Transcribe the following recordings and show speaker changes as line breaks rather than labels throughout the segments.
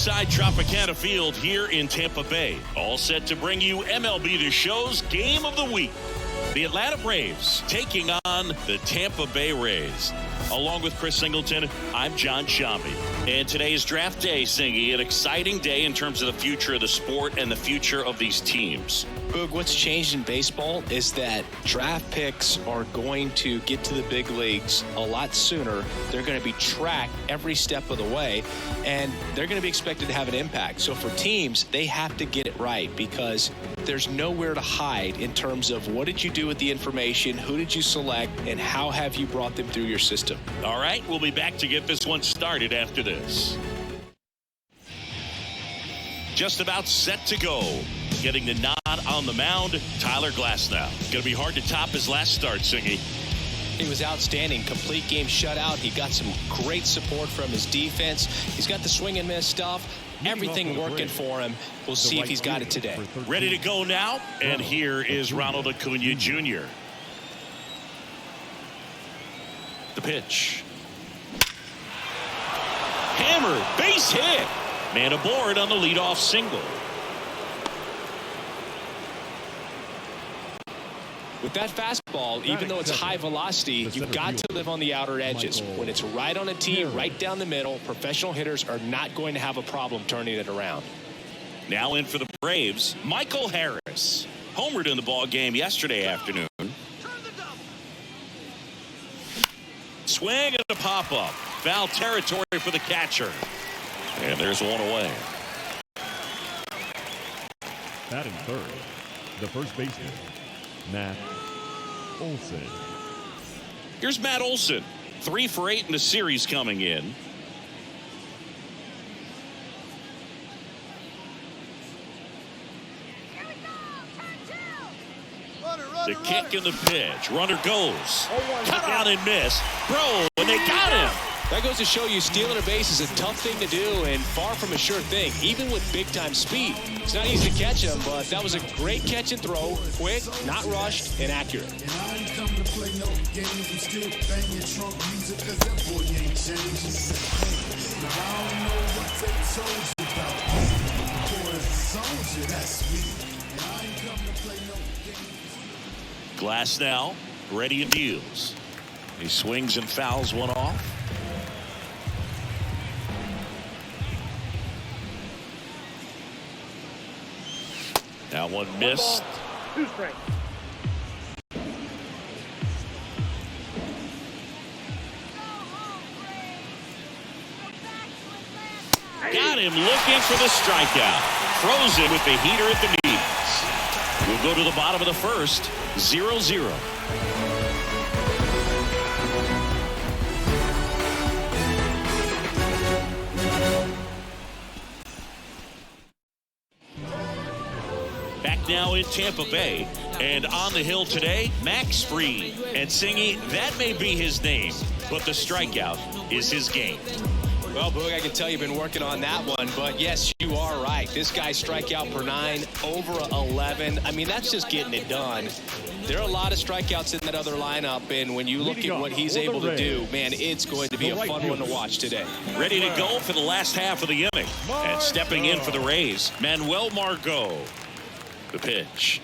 inside Tropicana Field here in Tampa Bay. All set to bring you MLB The Show's Game of the Week. The Atlanta Braves taking on the Tampa Bay Rays. Along with Chris Singleton, I'm John Shambi. And today is draft day, Singy. An exciting day in terms of the future of the sport and the future of these teams.
Boog, what's changed in baseball is that draft picks are going to get to the big leagues a lot sooner. They're going to be tracked every step of the way, and they're going to be expected to have an impact. So for teams, they have to get it right because there's nowhere to hide in terms of what did you do with the information, who did you select, and how have you brought them through your system.
All right, we'll be back to get this one started after this. Just about set to go. Getting the nod on the mound, Tyler Glasnow. Going to be hard to top his last start, Singy.
He was outstanding. Complete game shutout. He got some great support from his defense. He's got the swing and miss stuff. Everything working for him. We'll see if he's got it today.
Ready to go now. And here is Ronald Acuna Jr. The pitch. Hammered. Base hit. Man aboard on the leadoff single.
With that fastball, even though it's high velocity, you've got to live on the outer edges. When it's right on a tee, right down the middle, professional hitters are not going to have a problem turning it around.
Now in for the Braves, Michael Harris. Homered in the ball game yesterday afternoon. Swing and a pop-up. Foul territory for the catcher. And there's one away.
Batting third, the first baseman, Matt Olson.
Here's Matt Olson. 3 for 8 in the series coming in. The kick and the pitch. Runner goes. Cut out and miss. Throw, and they got him.
That goes to show you stealing a base is a tough thing to do and far from a sure thing, even with big-time speed. It's not easy to catch him, but that was a great catch and throw. Quick, not rushed, and accurate.
Glasnow ready and deals. He swings and fouls one off. That one missed. Got him looking for the strikeout. Throws it with the heater at the knees. We'll go to the bottom of the first. 0-0. Back now in Tampa Bay, and on the hill today, Max Fried. And Singy, that may be his name, but the strikeout is his game.
Well, Boog, I can tell you've been working on that one, but yes, you are right. This guy's strikeout per 9, over 11. I mean, that's just getting it done. There are a lot of strikeouts in that other lineup, and when you look at what he's able to do, man, it's going to be a fun one to watch today.
Ready to go for the last half of the inning. And stepping in for the Rays, Manuel Margot. The pitch.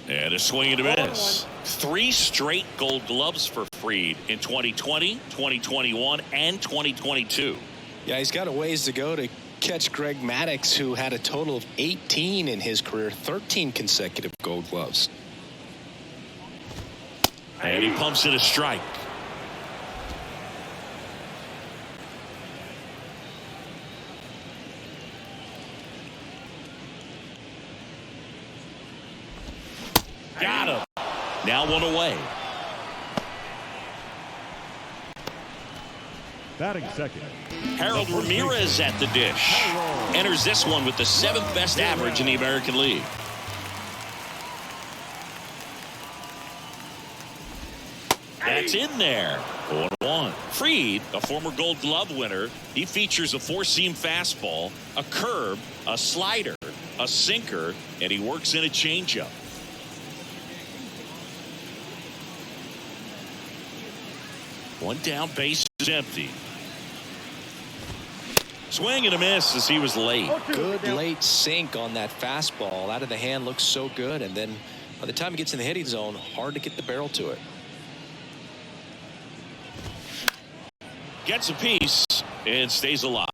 And a swing and a miss. 3 straight Gold Gloves for Fried in 2020, 2021, and 2022.
Yeah, he's got a ways to go to catch Greg Maddux, who had a total of 18 in his career, 13 consecutive Gold Gloves.
And he pumps it a strike. Got him. Now one away.
Batting second,
Harold Ramirez at the dish. Enters this one with the 7th best average in the American League. That's in there. 0-1. Fried, a former Gold Glove winner, he features a 4-seam fastball, a curve, a slider, a sinker, and he works in a changeup. One down, base is empty. Swing and a miss as he was late.
Good late sink on that fastball. Out of the hand, looks so good. And then by the time he gets in the hitting zone, hard to get the barrel to it.
Gets a piece and stays alive.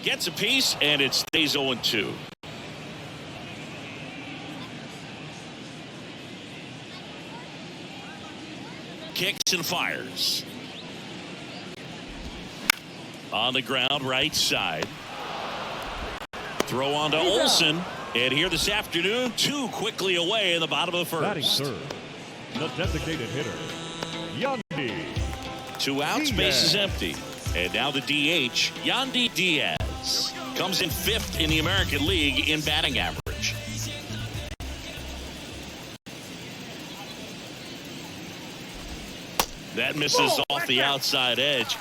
Gets a piece and it stays 0-2. Kicks and fires. On the ground, right side. Throw on to Olsen. And here this afternoon, 2 quickly away in the bottom of the first.
Batting third, the designated hitter, Yandy.
2 outs, base is empty. And now the DH, Yandy Diaz, comes in 5th in the American League in batting average. That misses off the outside edge.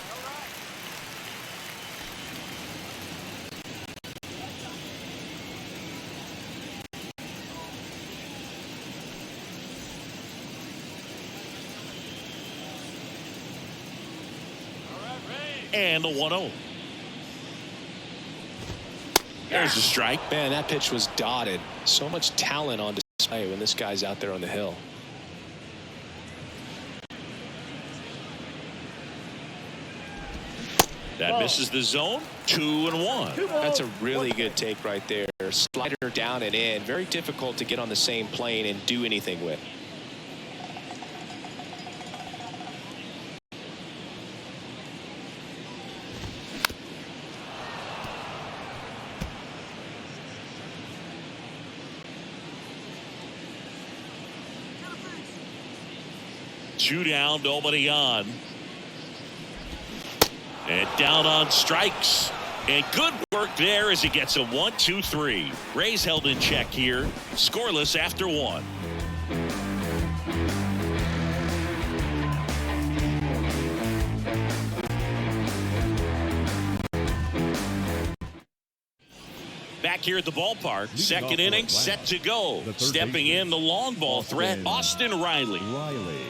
And the 1-0. There's a strike.
Man, that pitch was dotted. So much talent on display when this guy's out there on the hill.
That misses the zone. 2-1.
That's a really good take right there. Slider down and in. Very difficult to get on the same plane and do anything with.
Two down, nobody on. And down on strikes. And good work there as he gets a 1-2-3. Rays held in check here. Scoreless after 1. Back here at the ballpark, second inning set to go. Stepping in the long ball threat, Austin Riley.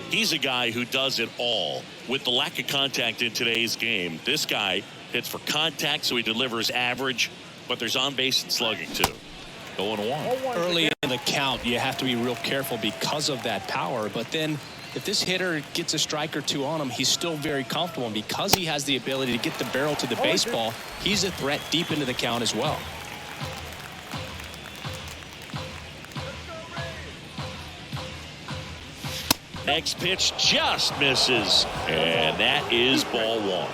He's a guy who does it all. With the lack of contact in today's game, this guy hits for contact, so he delivers average, but there's on base and slugging too. 0-1.
Early in the count, you have to be real careful because of that power, but then if this hitter gets a strike or 2 on him, he's still very comfortable, and because he has the ability to get the barrel to the baseball, he's a threat deep into the count as well.
Next pitch just misses, and that is ball 1.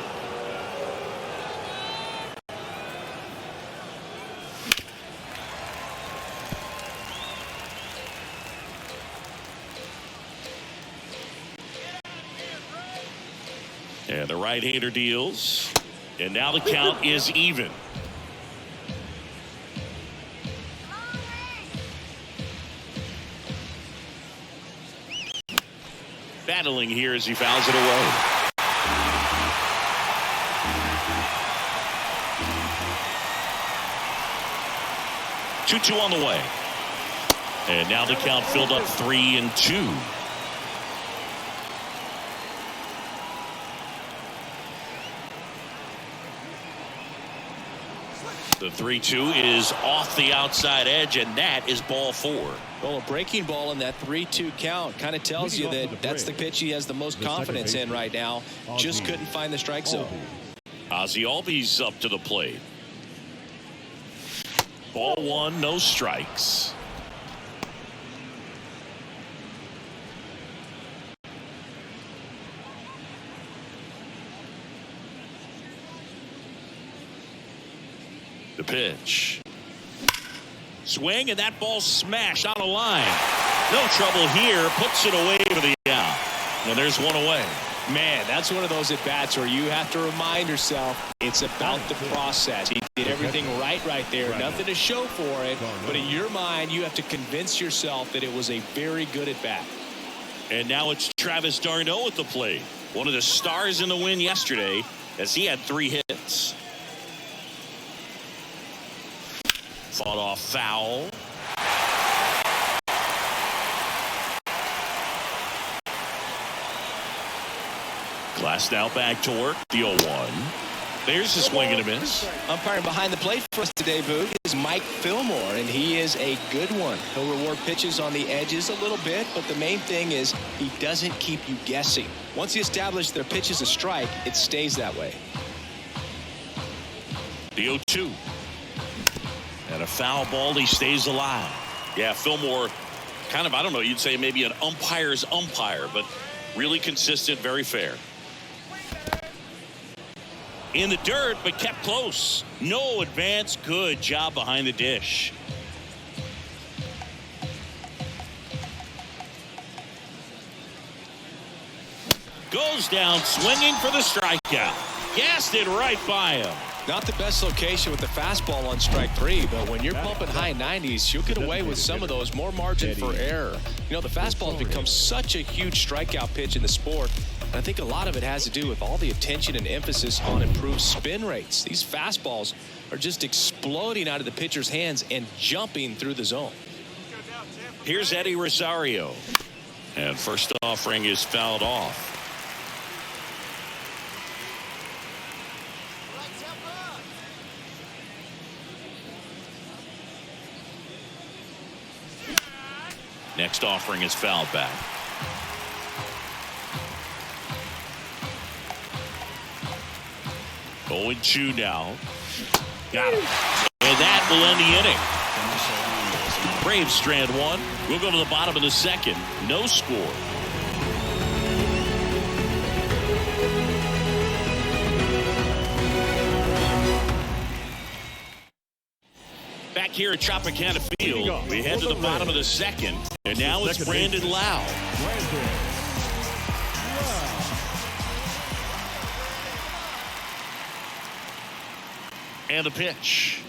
And the right-hander deals, and now the count is even. Battling here as he fouls it away. Two on the way. And now the count filled up 3-2. The 3-2 is off the outside edge, and that is ball 4.
Well, a breaking ball in that 3-2 count kind of tells you that that's the pitch he has the most confidence in right now. Just couldn't find the strike zone.
Ozzie Albies up to the plate. Ball 1, no strikes. The pitch. Swing, and that ball smashed out of line. No trouble here. Puts it away for the out. And there's one away.
Man, that's one of those at-bats where you have to remind yourself it's about the process. He did everything right there. Nothing to show for it. But in your mind, you have to convince yourself that it was a very good at-bat.
And now it's Travis d'Arnaud at the plate. One of the stars in the win yesterday as he had 3 hits. Fought off foul. Glass now back to work. The 0-1. There's a swing and a miss.
Umpiring behind the plate for us today, Boog, is Mike Fillmore, and he is a good one. He'll reward pitches on the edges a little bit, but the main thing is he doesn't keep you guessing. Once you establish their pitch is a strike, it stays that way.
The 0-2. And a foul ball. He stays alive. Yeah, Fillmore, kind of, I don't know, you'd say maybe an umpire's umpire, but really consistent, very fair. In the dirt, but kept close. No advance. Good job behind the dish. Goes down swinging for the strikeout. Gassed it right by him.
Not the best location with the fastball on strike 3, but when you're pumping high 90s, you'll get away with some of those. More margin for error. You know, the fastball has become such a huge strikeout pitch in the sport. And I think a lot of it has to do with all the attention and emphasis on improved spin rates. These fastballs are just exploding out of the pitcher's hands and jumping through the zone.
Here's Eddie Rosario. And first offering is fouled off. Next offering is fouled back. Going 2 now. Got him. And that will end the inning. Braves strand 1. We'll go to the bottom of the second. No score. Back here at Tropicana Field, we head to the bottom of the second, and now it's Brandon Lau. And a pitch.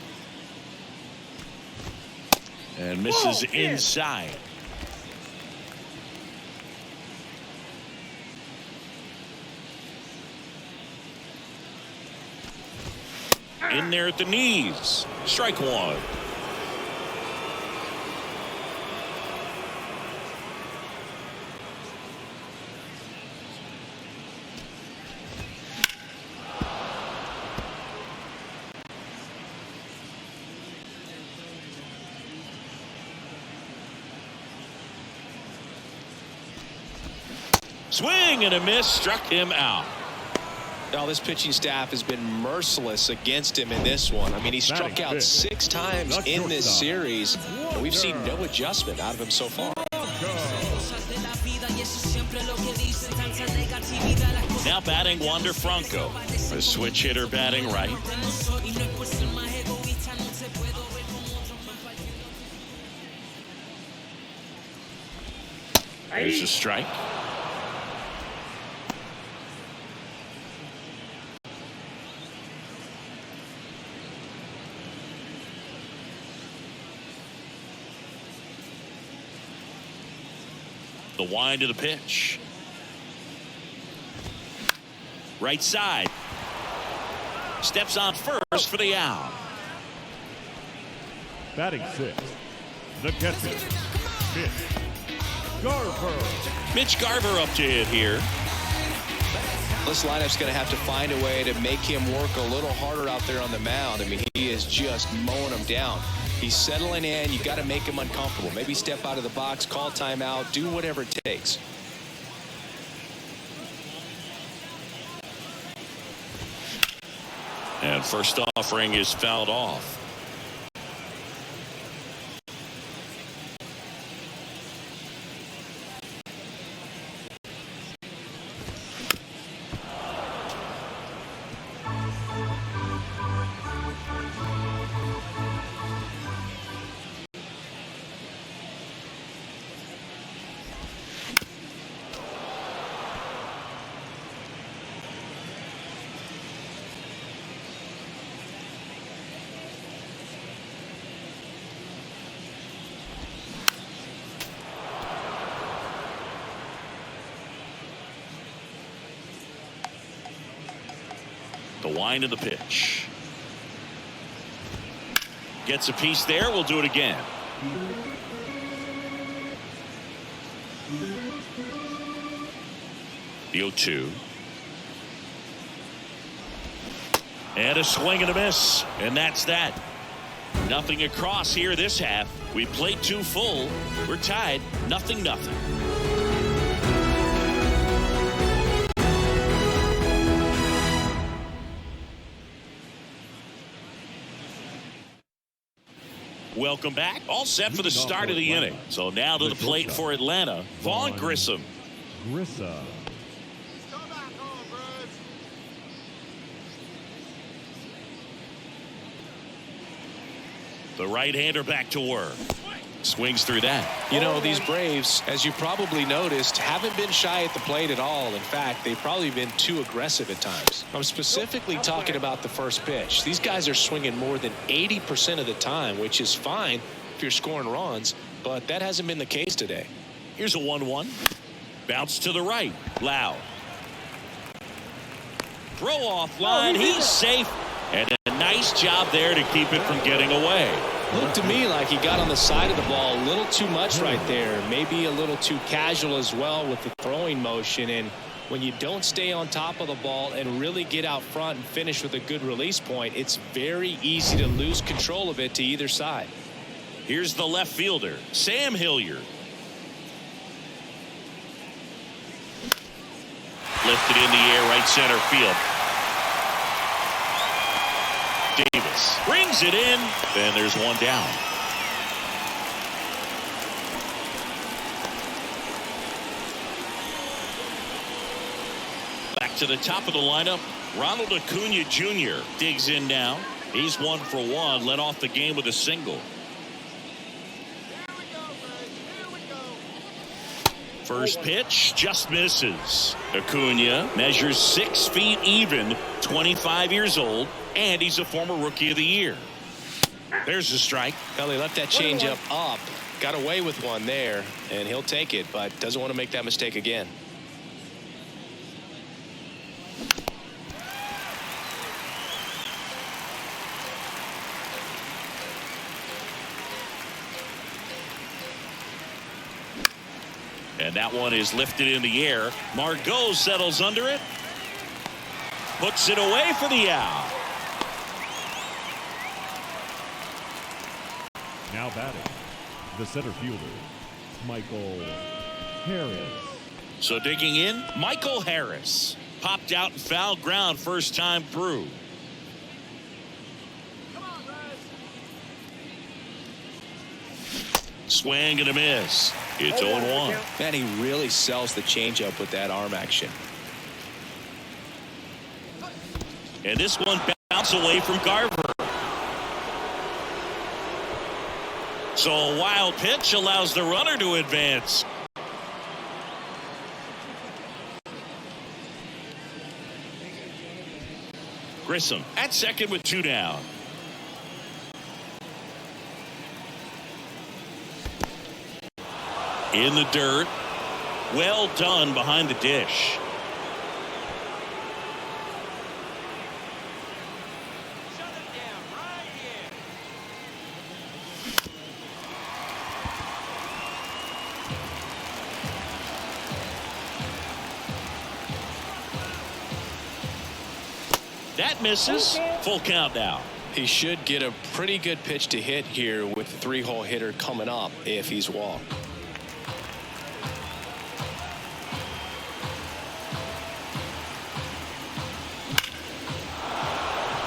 And misses inside. In there at the knees. Strike 1. Swing and a miss, struck him out.
Now this pitching staff has been merciless against him in this one. I mean, he struck out 6 times in this series, and we've seen no adjustment out of him so far.
Now batting Wander Franco, a switch hitter batting right. There's a strike. The wind of the pitch. Right side. Steps on first for the out.
Batting 6. The catcher, Mitch Garver.
Mitch Garver up to hit here.
This lineup's going to have to find a way to make him work a little harder out there on the mound. I mean, he is just mowing them down. He's settling in. You got to make him uncomfortable. Maybe step out of the box, call timeout, do whatever it takes.
And first offering is fouled off. The wind of the pitch. Gets a piece there. We'll do it again. The 0-2. And a swing and a miss. And that's that. Nothing across here this half. We played 2 full. We're tied 0-0. Welcome back. All set for the start of the inning. So now to the plate for Atlanta, Vaughn Grissom. The right-hander back to work. Swings through that.
You know, these Braves, as you probably noticed, haven't been shy at the plate at all. In fact, they've probably been too aggressive at times. I'm specifically talking about the first pitch. These guys are swinging more than 80% of the time, which is fine if you're scoring runs, but that hasn't been the case today.
Here's a 1-1. Bounce to the right. Loud. Throw off line. He's safe. And a nice job there to keep it from getting away.
Looked to me like he got on the side of the ball a little too much right there. Maybe a little too casual as well with the throwing motion. And when you don't stay on top of the ball and really get out front and finish with a good release point, it's very easy to lose control of it to either side.
Here's the left fielder, Sam Hilliard. Lifted in the air, right center field. Davis brings it in. Then there's one down. Back to the top of the lineup. Ronald Acuna Jr. digs in now. He's 1 for 1. Led off the game with a single. First pitch just misses. Acuna measures 6 feet even, 25 years old, and he's a former Rookie of the Year. There's a strike.
Well, he left that changeup up, got away with one there, and he'll take it, but doesn't want to make that mistake again.
And that one is lifted in the air. Margot settles under it. Puts it away for the out.
Now batting, the center fielder, Michael Harris.
So digging in, Michael Harris. Popped out in foul ground first time through. Swing and a miss. It's 0-1.
Man, he really sells the changeup with that arm action.
And this one bounced away from Garver. So a wild pitch allows the runner to advance. Grissom at second with 2 down. In the dirt. Well done behind the dish. That misses. Full count now.
He should get a pretty good pitch to hit here with the 3-hole hitter coming up if he's walked.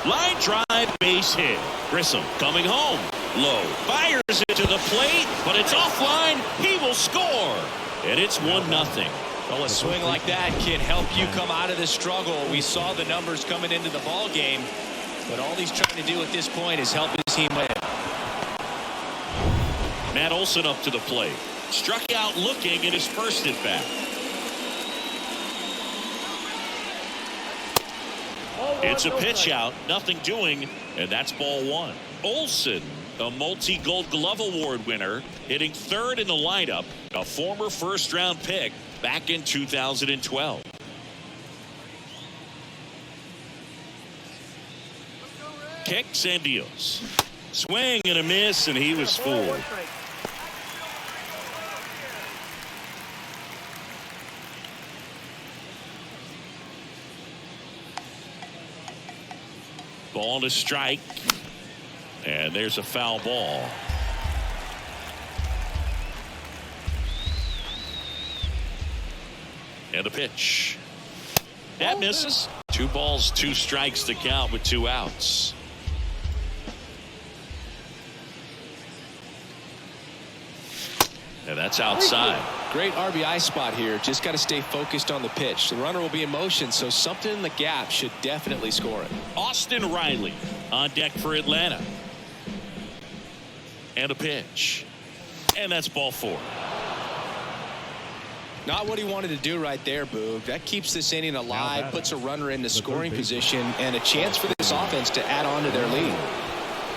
Line drive, base hit. Grissom coming home. Low. Fires it to the plate, but it's offline. He will score. And it's 1-0.
Well, a swing like that can help you come out of the struggle. We saw the numbers coming into the ball game, but all he's trying to do at this point is help his team win.
Matt Olson up to the plate. Struck out looking in his first at bat. It's a pitch out, nothing doing, and that's ball 1. Olson, a multi-Gold Glove Award winner, hitting third in the lineup, a former first-round pick back in 2012. Kicks and deals. Swing and a miss, and he was fooled. Ball to strike. And there's a foul ball. And a pitch. That misses. 2 balls, 2 strikes to count with 2 outs. And that's outside.
Great RBI spot here. Just got to stay focused on the pitch. The runner will be in motion, so something in the gap should definitely score it.
Austin Riley on deck for Atlanta. And a pitch. And that's ball 4.
Not what he wanted to do right there, Boog. That keeps this inning alive, puts a runner in the scoring position, and a chance for this offense to add on to their lead.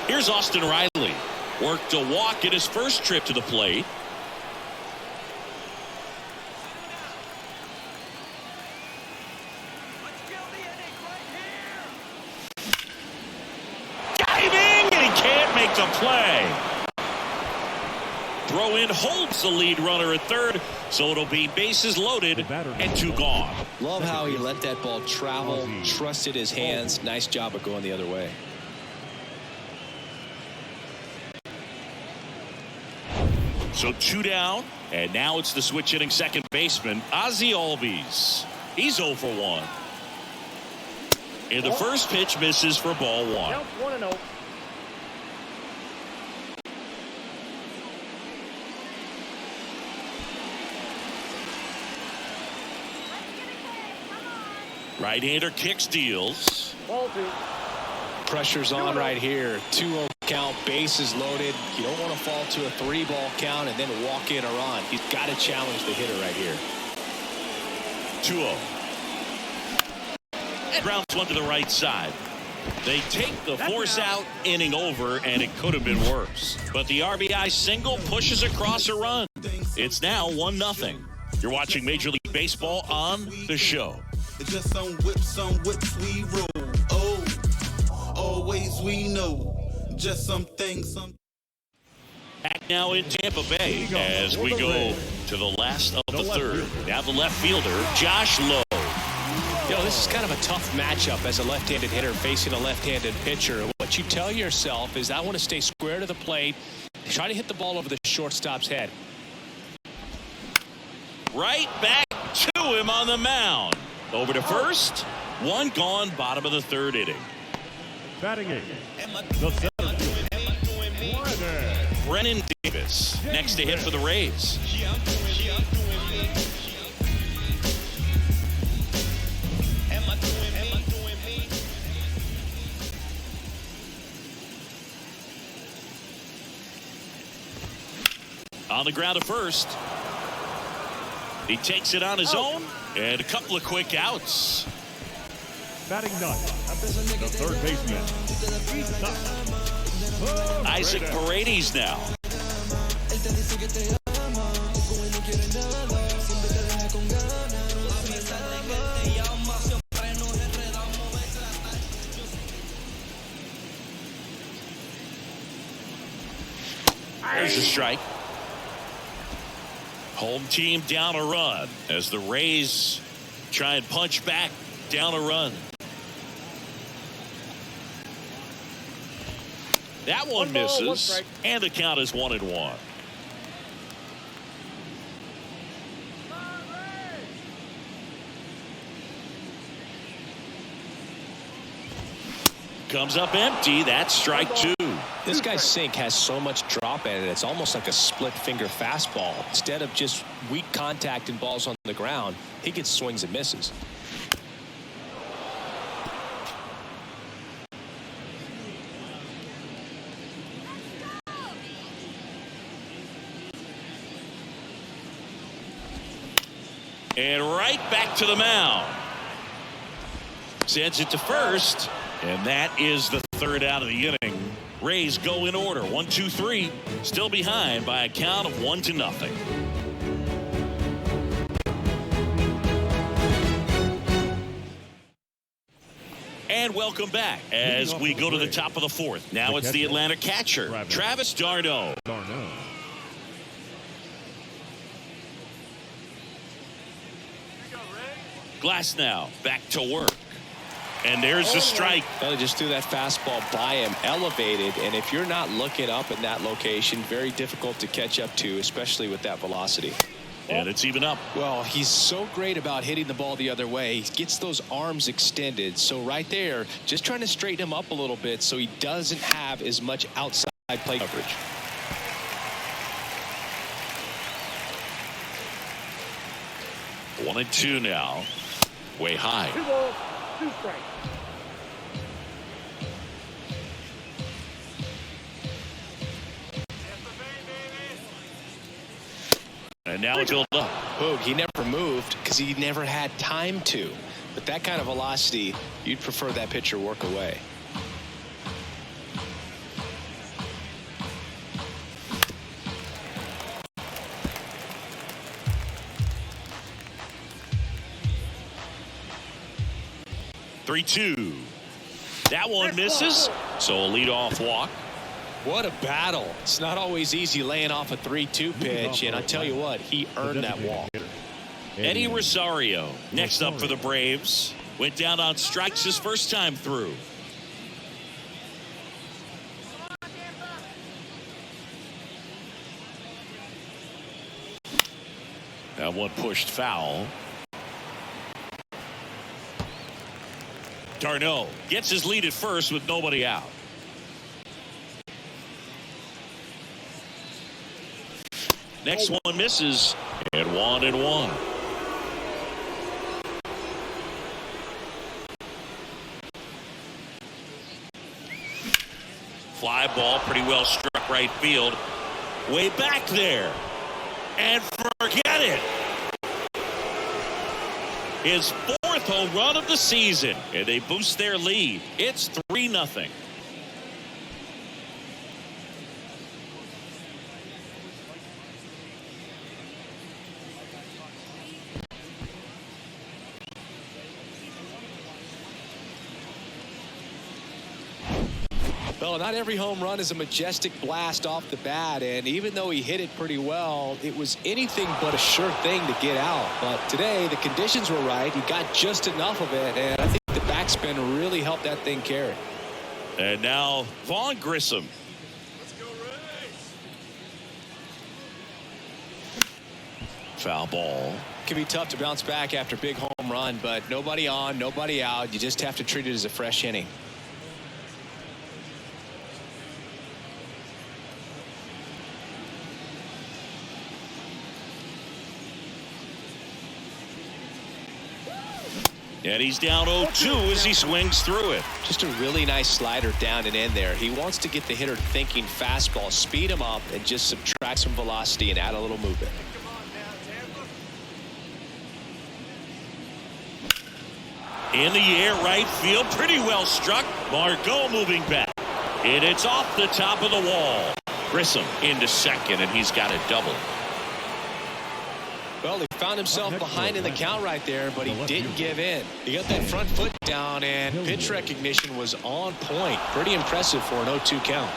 Here's Austin Riley. Worked a walk at his first trip to the plate. Diving, and he can't make the play. Throw in holds the lead runner at third, so it'll be bases loaded and 2 gone.
Love how he let that ball travel, trusted his hands. Nice job of going the other way.
So 2 down, and now it's the switch hitting second baseman, Ozzie Albies. He's 0 for 1. And the first pitch misses for ball 1.
1-0.
Right-hander kicks, deals.
Ball 2.
Pressure's on right here. 2-0 count, bases loaded. You don't want to fall to a 3-ball count and then walk in a run. He's got to challenge the hitter right here.
2-0. And grounds one to the right side. They take the force out, inning over, and it could have been worse. But the RBI single pushes across a run. It's now 1-0. You're watching Major League Baseball on the show.
Just some whips we roll. Oh, always we know. Just some things.
Back now in Tampa Bay as we go to the last of the third. Now the left fielder, Josh Lowe.
You know, this is kind of a tough matchup as a left-handed hitter facing a left-handed pitcher. What you tell yourself is I want to stay square to the plate, try to hit the ball over the shortstop's head.
Right back to him on the mound. Over to first. 1 gone, bottom of the 3rd inning.
Batting 8. The center fielder,
Brennan Davis next to hit for the Rays. On the ground to first. He takes it on his own, and a couple of quick outs.
Batting 9. The third baseman,
Isaac Paredes now. There's a strike. Home team down a run as the Rays try and punch back down a run. That one misses, and the count is 1-1. Comes up empty. That's strike 2.
This guy's sink has so much drop in it. It's almost like a split finger fastball. Instead of just weak contact and balls on the ground, he gets swings and misses.
And right back to the mound. Sends it to first, and that is the 3rd out of the inning. Rays go in order. 1, 2, 3. Still behind by a count of 1-0. And welcome back as we go to the top of the 4th. Now it's the Atlanta catcher, Travis d'Arnaud. Glass now back to work. And there's the strike.
Well, he just threw that fastball by him, elevated, and if you're not looking up in that location, very difficult to catch up to, especially with that velocity.
And it's even up.
Well, he's so great about hitting the ball the other way. He gets those arms extended. So right there, just trying to straighten him up a little bit so he doesn't have as much outside play coverage.
One and two now. Way high.
2 balls, 2 strikes.
And now it's built up.
Boog, he never moved because he never had time to. But that kind of velocity, you'd prefer that pitcher work away.
Three-two. That one misses. So a leadoff walk.
What a battle. It's not always easy laying off a 3-2 pitch, and I tell you what, he earned that walk.
Eddie Rosario next up for the Braves. Went down on strikes his first time through. That one pushed foul. Darno gets his lead at first with nobody out. Next one misses, and 1-1. Fly ball, pretty well struck right field. Way back there. And forget it. His 4th home run of the season, and they boost their lead. It's 3-0.
Well, not every home run is a majestic blast off the bat, and even though he hit it pretty well, it was anything but a sure thing to get out. But today, the conditions were right. He got just enough of it, and I think the backspin really helped that thing carry.
And now Vaughn Grissom. Foul ball.
It can be tough to bounce back after a big home run, but nobody on, nobody out. You just have to treat it as a fresh inning.
And he's down 0-2 as he swings through it.
Just a really nice slider down and in there. He wants to get the hitter thinking fastball, speed him up, and just subtract some velocity and add a little movement.
In the air, right field, pretty well struck. Margot moving back. And it's off the top of the wall. Grissom into second, and he's got a double.
Well, he found himself behind in the count right there, but he didn't give in. He got that front foot down, and pitch recognition was on point. Pretty impressive for an 0-2 count.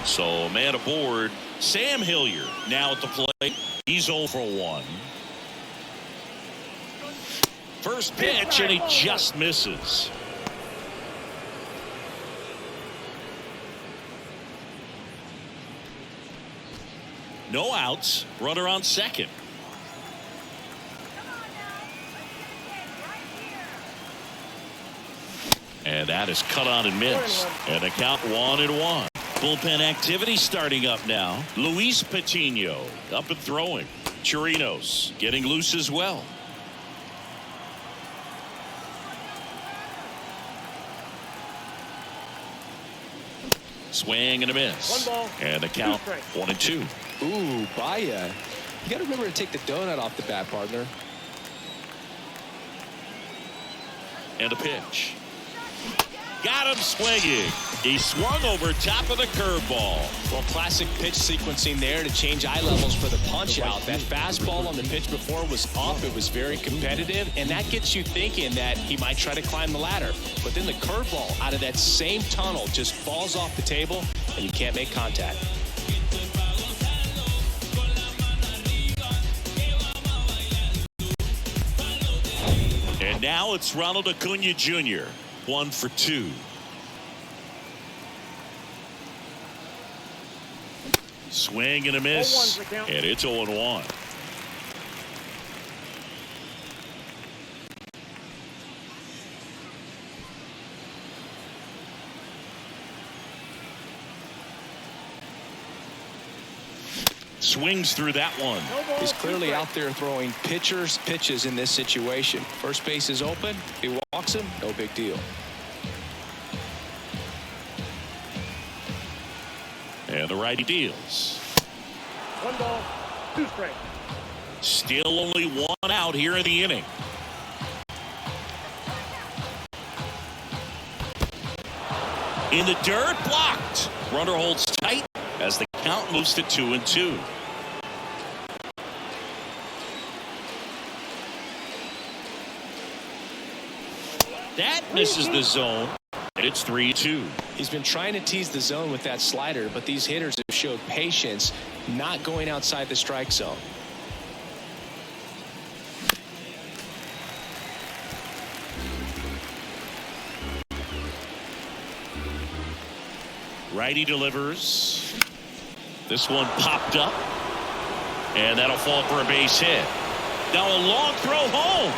So, man aboard, Sam Hilliard now at the plate. He's 0 for 1. First pitch, and he just misses. No outs. Runner on second. And that is cut on and missed. And the count 1-1. Bullpen activity starting up now. Luis Patino up and throwing. Chirinos getting loose as well. Swing and a miss.
1 ball,
and the count 1-2.
Ooh, Baya. You got to remember to take the donut off the bat, partner.
And a pitch. Got him swinging. He swung over top of the curveball.
Well, classic pitch sequencing there to change eye levels for the punch out. That fastball on the pitch before was up. It was very competitive, and that gets you thinking that he might try to climb the ladder. But then the curveball out of that same tunnel just falls off the table. and you can't make contact.
And now it's Ronald Acuna Jr. 1 for 2. Swing and a miss, and it's 0-1. Swings through that one.
He's clearly out there throwing pitches in this situation. First base is open. He walks him. No big deal.
And the righty deals.
1 ball, 2 strikes.
Still only 1 out here in the inning. In the dirt, blocked. Runner holds tight as the count moves to 2-2. That misses the zone, and it's 3-2.
He's been trying to tease the zone with that slider, but these hitters have showed patience, not going outside the strike zone.
Righty delivers. This one popped up, and that'll fall for a base hit. Now a long throw home.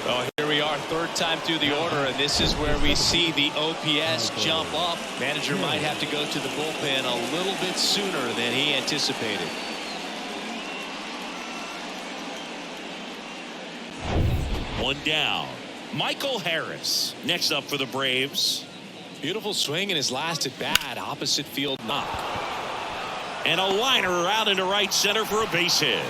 Well, here we are, third time through the order, and this is where we see the OPS jump up. Manager might have to go to the bullpen a little bit sooner than he anticipated.
One down. Michael Harris next up for the Braves.
Beautiful swing in his last at bat, opposite field knock.
And a liner out into right center for a base hit.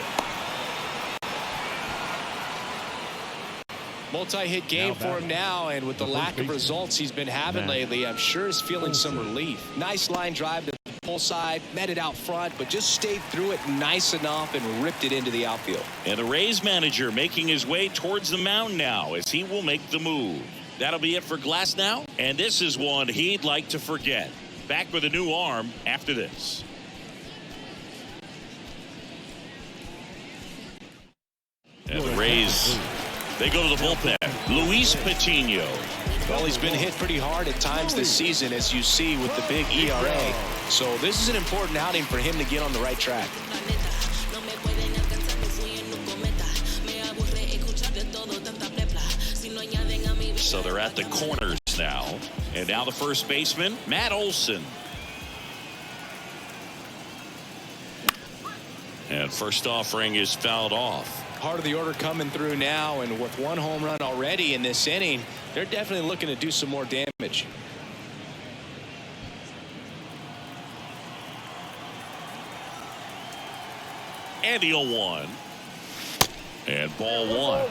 Multi-hit game for him now, and with the lack of results he's been having lately, I'm sure he's feeling some relief. Nice line drive to the pull side, met it out front, but just stayed through it nice enough and ripped it into the outfield.
And the Rays manager making his way towards the mound now as he will make the move. That'll be it for Glass now, and this is one he'd like to forget. Back with a new arm after this. And the Rays, they go to the bullpen. Luis Patino.
Well, he's been hit pretty hard at times this season, as you see with the big ERA. So this is an important outing for him to get on the right track.
So they're at the corners now. And now the first baseman, Matt Olson. And first offering is fouled off.
Part of the order coming through now, and with 1 home run already in this inning, they're definitely looking to do some more damage.
And the 0-1. And ball 1.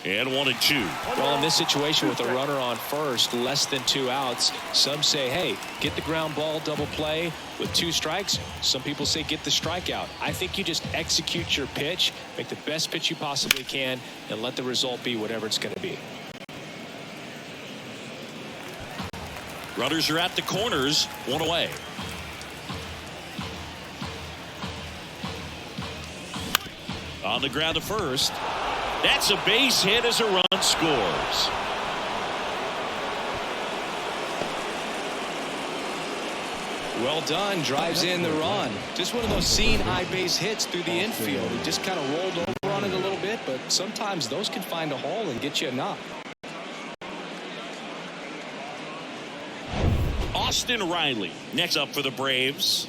And 1-2.
Well, in this situation with a runner on first, less than 2 outs, some say, hey, get the ground ball, double play with 2 strikes. Some people say get the strikeout. I think you just execute your pitch, make the best pitch you possibly can, and let the result be whatever it's going to be.
Runners are at the corners, 1 away. On the ground to first. That's a base hit as a run scores.
Well done. Drives in the run. Just one of those seeing high base hits through the infield. He just kind of rolled over on it a little bit, but sometimes those can find a hole and get you a knock.
Austin Riley next up for the Braves.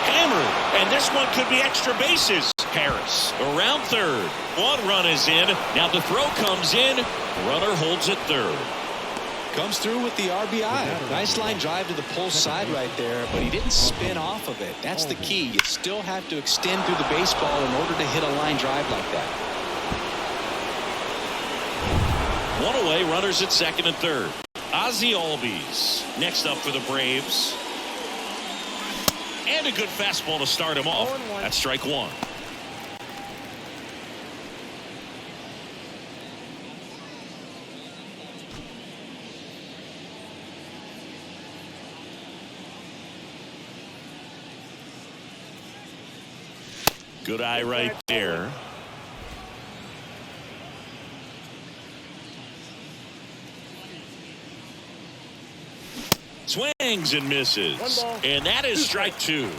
Hammered, and this one could be extra bases. Harris around third. 1 run is in. Now the throw comes in. Runner holds at third.
Comes through with the RBI. Nice line drive to the pull side right there, but he didn't spin off of it. That's the key. You still have to extend through the baseball in order to hit a line drive like that.
1 away, runners at second and third. Ozzie Albies next up for the Braves. And a good fastball to start him off. That's strike one. Good eye right there. Swings and misses. And that is strike two.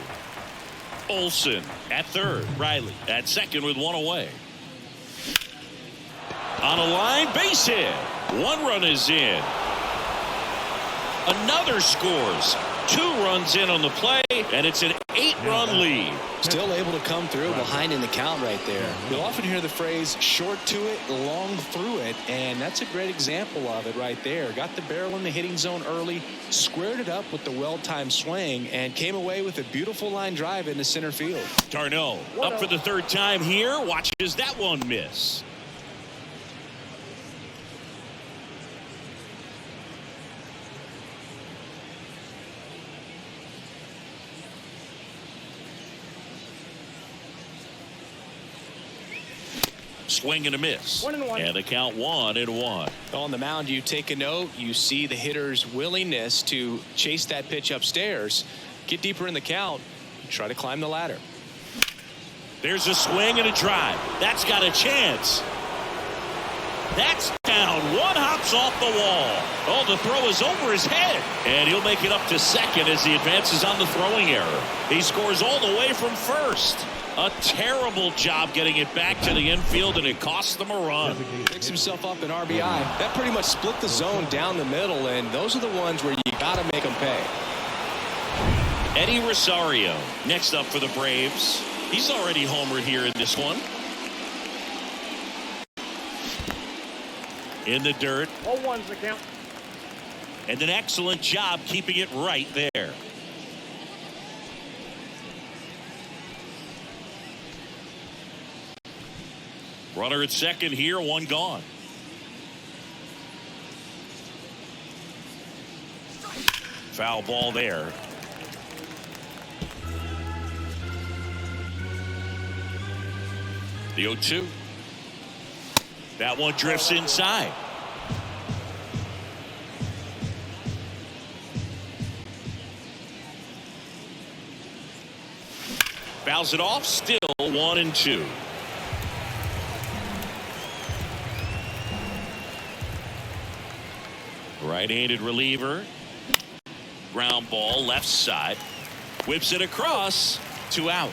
Olsen at third. Riley at second with one away. On a line, base hit. One run is in. Another scores. 2 runs in on the play, and it's an 8-run lead.
Still able to come through behind in the count right there. You'll often hear the phrase short to it, long through it, and that's a great example of it right there. Got the barrel in the hitting zone early, squared it up with the well-timed swing, and came away with a beautiful line drive into center field.
Darno up for the third time here. Watches that one miss. Swing and a miss.
1-1.
And the count 1-1.
On the mound, you take a note. You see the hitter's willingness to chase that pitch upstairs, get deeper in the count, try to climb the ladder.
There's a swing and a drive. That's got a chance. That's down. One hops off the wall. Oh, the throw is over his head. And he'll make it up to second as he advances on the throwing error. He scores all the way from first. A terrible job getting it back to the infield, and it costs them a run.
Picks himself up an RBI. That pretty much split the zone down the middle, and those are the ones where you got to make them pay.
Eddie Rosario next up for the Braves. He's already homered here in this one. In the dirt.
0-1's the count.
And an excellent job keeping it right there. Runner at second here, one gone. Foul ball there. The 0-2. That one drifts inside. Fouls it off, still 1-2. Right-handed reliever. Ground ball left side. Whips it across. 2 out.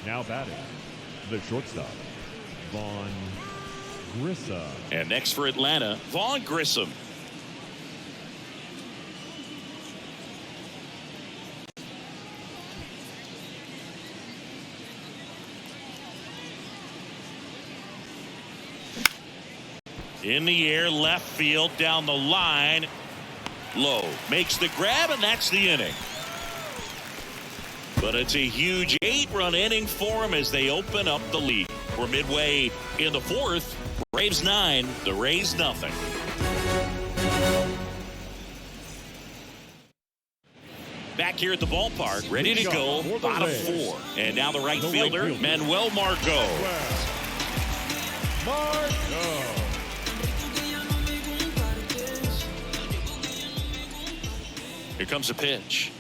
Now batting, the shortstop, Vaughn Grissom.
And next for Atlanta, Vaughn Grissom. In the air, left field, down the line. Low makes the grab, and that's the inning. But it's a huge 8-run inning for them as they open up the lead. We're midway in the 4th. Braves 9, the Rays nothing. Back here at the ballpark, ready to go, bottom 4. And now the right fielder, Manuel Margot. Here comes a pitch.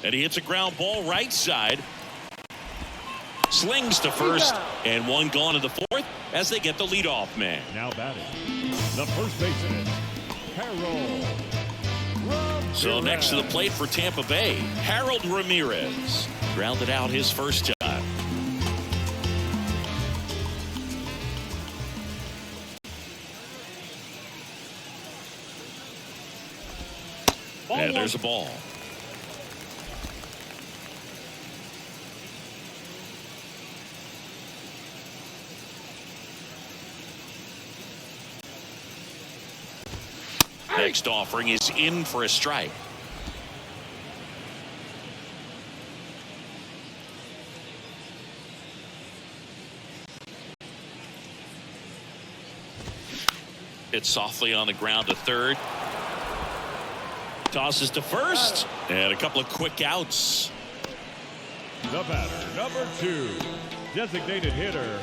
And he hits a ground ball right side. Slings to first. And one gone in the 4th as they get the leadoff man.
Now batting, the first baseman, Harold.
So next to the plate for Tampa Bay, Harold Ramirez. Grounded out his first time. And there's a ball. Next offering is in for a strike. Hit softly on the ground to third. Tosses to first. And a couple of quick outs.
The batter, number 2, designated hitter,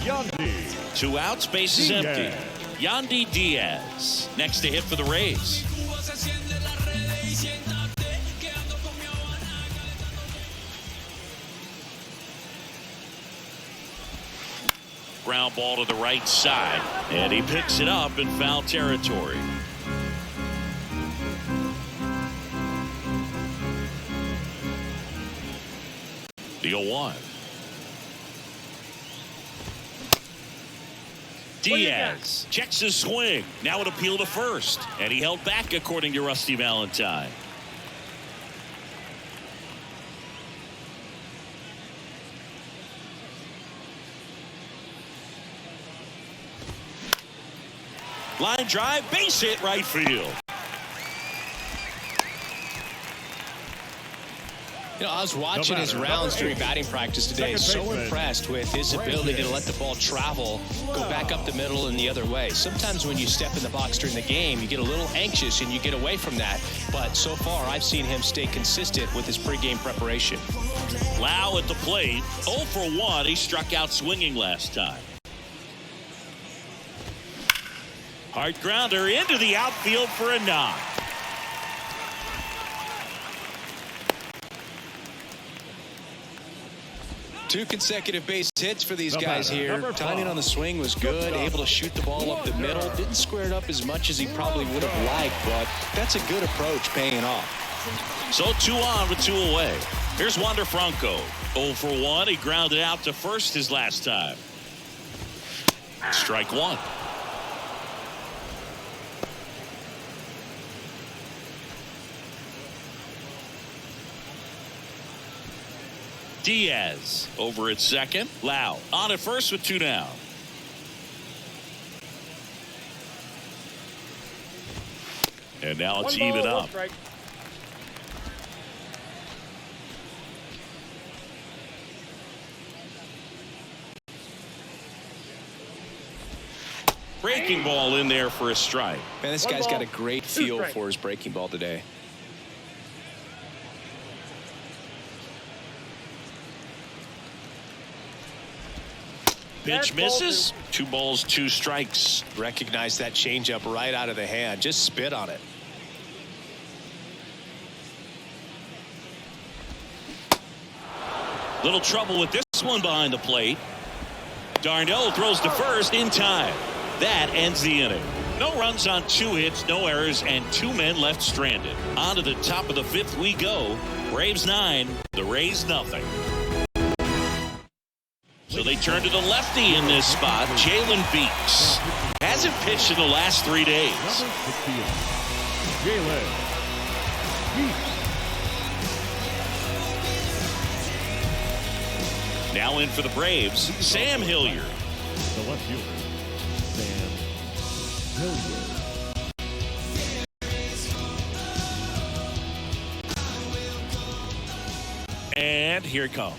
Yandy.
2 outs, bases empty. Yandy Diaz next to hit for the Rays. Ground ball to the right side, and he picks it up in foul territory. The 0-1. Diaz checks his swing. Now an appeal to first, and he held back according to Rusty Valentine. Line drive, base hit, right field.
You know, I was watching his rounds during batting practice today. So impressed with his ability to let the ball travel, go back up the middle and the other way. Sometimes when you step in the box during the game, you get a little anxious and you get away from that. But so far, I've seen him stay consistent with his pregame preparation.
Lau at the plate, 0 for 1. He struck out swinging last time. Hard grounder into the outfield for a knock.
Two consecutive base hits for these guys here. Timing on the swing was good, able to shoot the ball up the middle. Didn't square it up as much as he probably would have liked, but that's a good approach paying off.
So 2 on with 2 away. Here's Wander Franco. 0 for 1. He grounded out to first his last time. Strike 1. Diaz over at second. Lau on at first with 2 down. And now it's even up. Breaking ball in there for a strike.
Man, this guy's got a great feel for his breaking ball today.
Pitch misses. 2 balls, 2 strikes.
Recognize that changeup right out of the hand. Just spit on it.
Little trouble with this one behind the plate. Darno throws to first in time. That ends the inning. No runs on 2 hits, no errors, and 2 men left stranded. On to the top of the 5th we go. Braves 9, the Rays nothing. So they turn to the lefty in this spot, Jalen Beeks. Hasn't pitched in the last 3 days.
Jalen Beeks.
Now in for the Braves, Sam Hilliard.
The left fielder, Sam Hilliard.
And here it comes.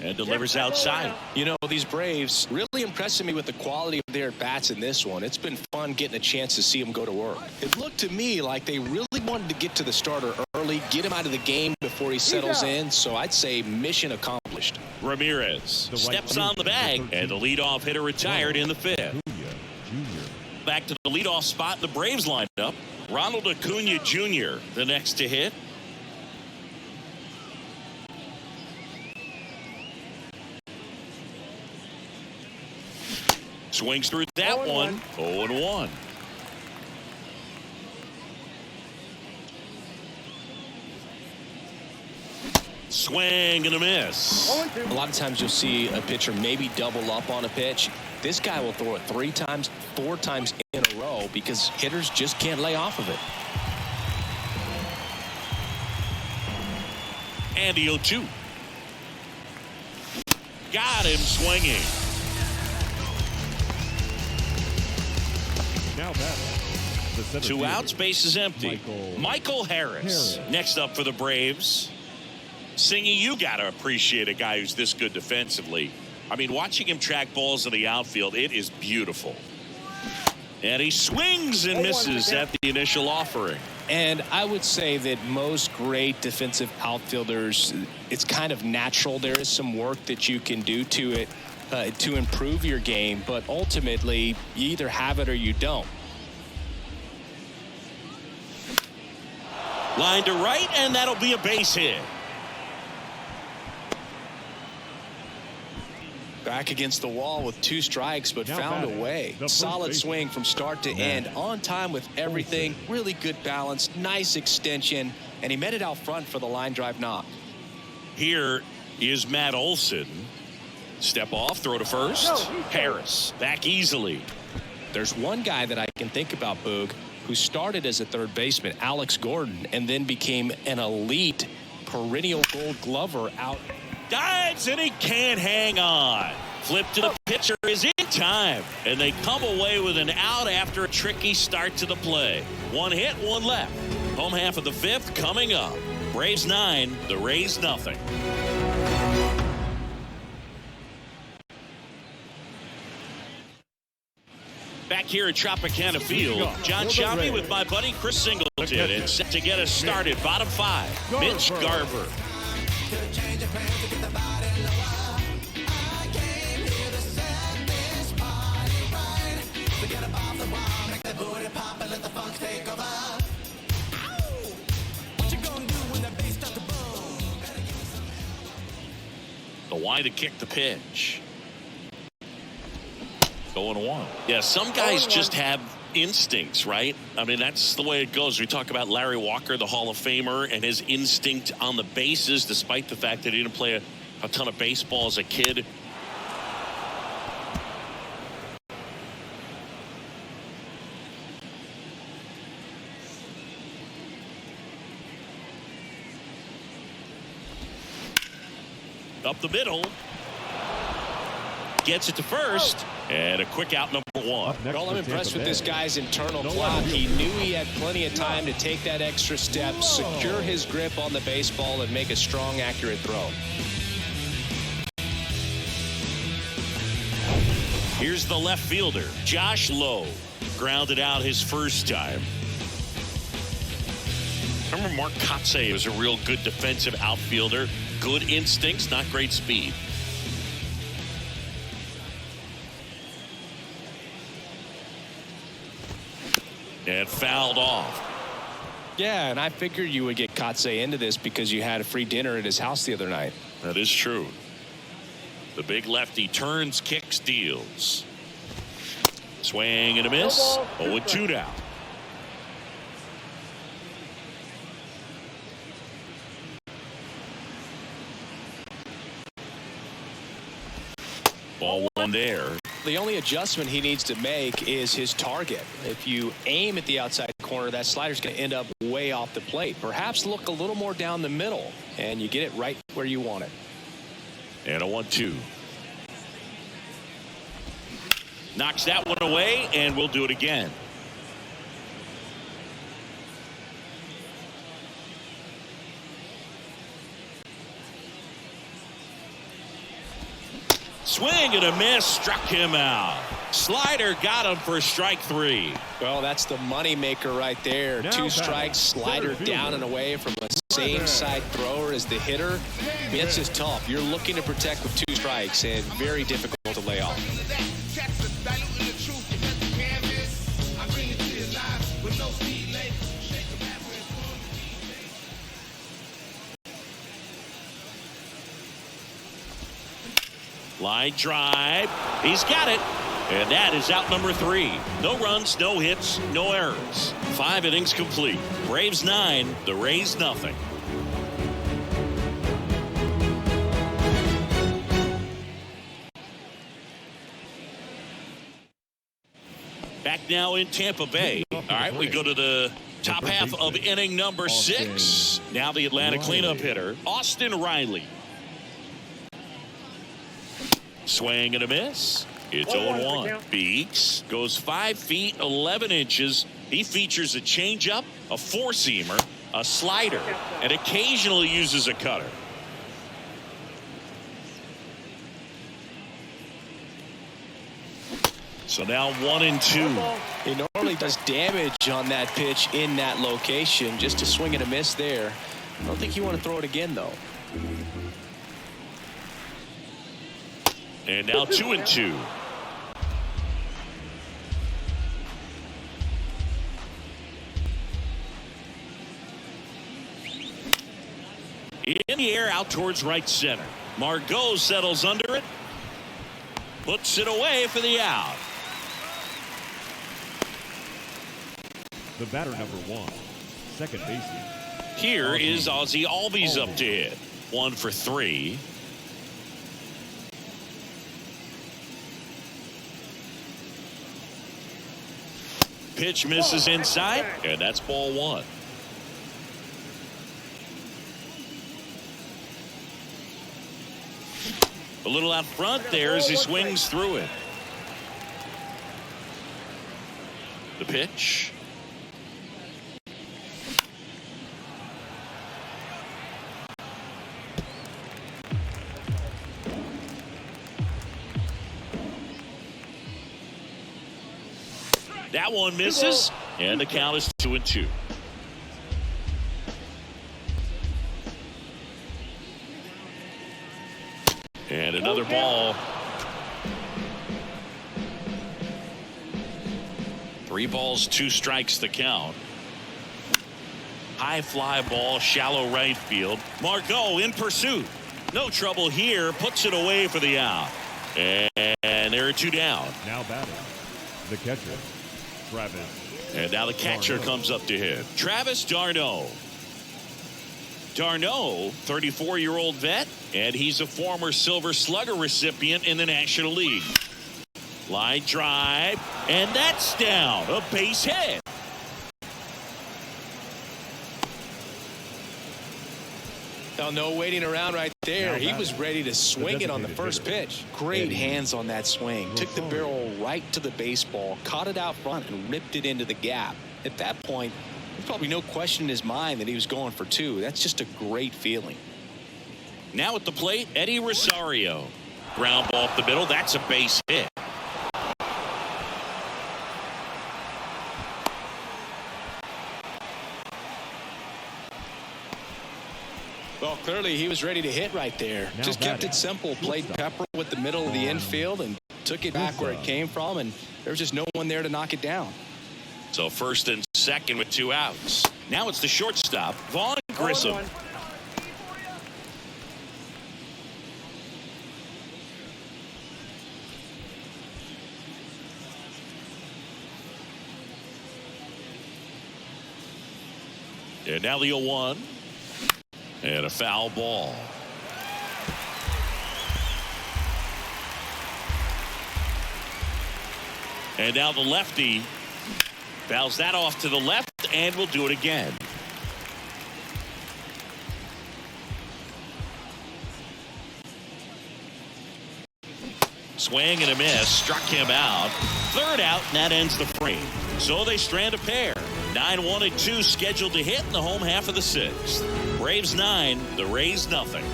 And delivers outside.
You know, these Braves really impressing me with the quality of their bats in this one. It's been fun getting a chance to see them go to work. It looked to me like they really wanted to get to the starter early, get him out of the game before he settles in. So I'd say mission accomplished.
Ramirez steps on the bag, and the leadoff hitter retired in the 5th. Back to the leadoff spot in the Braves lineup. Ronald Acuna Jr., the next to hit. Swings through that one. 0-1. Swing and a miss.
A lot of times you'll see a pitcher maybe double up on a pitch. This guy will throw it 3 times, 4 times in a row because hitters just can't lay off of it.
And the 0-2. Got him swinging.
Now batting.
2 outs, base is empty. Michael Harris next up for the Braves. Singy, you got to appreciate a guy who's this good defensively. I mean, watching him track balls in the outfield, it is beautiful. And he swings and misses at the initial offering.
And I would say that most great defensive outfielders, it's kind of natural. There is some work that you can do to it to improve your game, but ultimately you either have it or you don't.
Line to right, and that'll be a base hit.
Back against the wall with 2 strikes, but
Now
found
batting,
a way.
the
Solid
first
swing from start to end, on time with everything. Really good balance, nice extension, and he met it out front for the line drive knock.
Here is Matt Olson. Step off, throw to first. Harris back easily.
There's one guy that I can think about, Boog, who started as a third baseman, Alex Gordon, and then became an elite perennial Gold Glover out.
Dives, and he can't hang on. Flip to the pitcher is in time, and they come away with an out after a tricky start to the play. 1 hit, 1 left. Home half of the 5th coming up. Braves 9, the Rays nothing. Back here at Tropicana Field, John Sciambi with my buddy Chris Singleton, and set to get us started. Bottom 5, Mitch Garver. The why to kick the pitch. Going 1. Yeah, some guys just have instincts, right? I mean, that's the way it goes. We talk about Larry Walker, the Hall of Famer, and his instinct on the bases, despite the fact that he didn't play a ton of baseball as a kid. Up the middle. Gets it to first. And a quick out, number 1.
Well, I'm impressed with this guy's internal clock. He knew he had plenty of time to take that extra step, secure his grip on the baseball, and make a strong, accurate throw.
Here's the left fielder, Josh Lowe. Grounded out his first time. I remember Mark Kotsay was a real good defensive outfielder. Good instincts, not great speed. And fouled off.
Yeah, and I figured you would get Kotsay into this because you had a free dinner at his house the other night.
That is true. The big lefty turns, kicks, deals. Swing and a miss. 0-2 now. Ball 1 there.
The only adjustment he needs to make is his target. If you aim at the outside corner, that slider's going to end up way off the plate. Perhaps look a little more down the middle, and you get it right where you want it.
And a 1-2. Knocks that one away, and we'll do it again. Swing and a miss, struck him out. Slider got him for strike 3.
Well, that's the money maker right there.
Now
2 strikes, slider down and away from the same side thrower as the hitter. I mean, that's just tough. You're looking to protect with 2 strikes and very difficult to lay off.
Line drive. He's got it. And that is out number 3. No runs, no hits, no errors. 5 innings complete. Braves 9, the Rays nothing. Back now in Tampa Bay. All right, we go to the top half of inning number 6. Now the Atlanta cleanup hitter, Austin Riley. Swing and a miss. It's 0-1. Beeks goes 5 feet 11 inches. He features a changeup, a four-seamer, a slider, and occasionally uses a cutter. So now 1-2.
He normally does damage on that pitch in that location. Just a swing and a miss there. I don't think you want to throw it again, though.
And now 2-2. In the air out towards right center. Margot settles under it. Puts it away for the out.
The batter, number 1, second baseman.
Here is Ozzie Albies up to hit. 1 for 3. Pitch misses inside, and that's ball 1. A little out front there as he swings through it. The pitch. That one misses, and the count is 2-2. And another ball. 3 balls, 2 strikes the count. High fly ball, shallow right field. Margot in pursuit. No trouble here. Puts it away for the out. And there are 2 down.
Now batting, the catcher, Travis.
And now the catcher comes up to hit. Travis d'Arnaud. D'Arnaud, 34-year-old vet, and he's a former Silver Slugger recipient in the National League. Line drive, and that's down. A base hit.
Now, no waiting around right there. He was ready to swing it on the first pitch. Great hands on that swing. Took the barrel right to the baseball, caught it out front, and ripped it into the gap. At that point, there's probably no question in his mind that he was going for 2. That's just a great feeling.
Now at the plate, Eddie Rosario. Ground ball up the middle. That's a base hit.
Well, clearly he was ready to hit right there. Just kept it simple. Played pepper with the middle of the infield and took it back where it came from, and there's just no one there to knock it down.
So first and second with 2 outs. Now it's the shortstop, Vaughn Grissom. And now the 0-1. And a foul ball. And now the lefty fouls that off to the left, and will do it again. Swing and a miss, struck him out. 3rd out, and that ends the frame. So they strand a pair. 9-1 and 2 scheduled to hit in the home half of the 6th. Braves 9, the Rays nothing.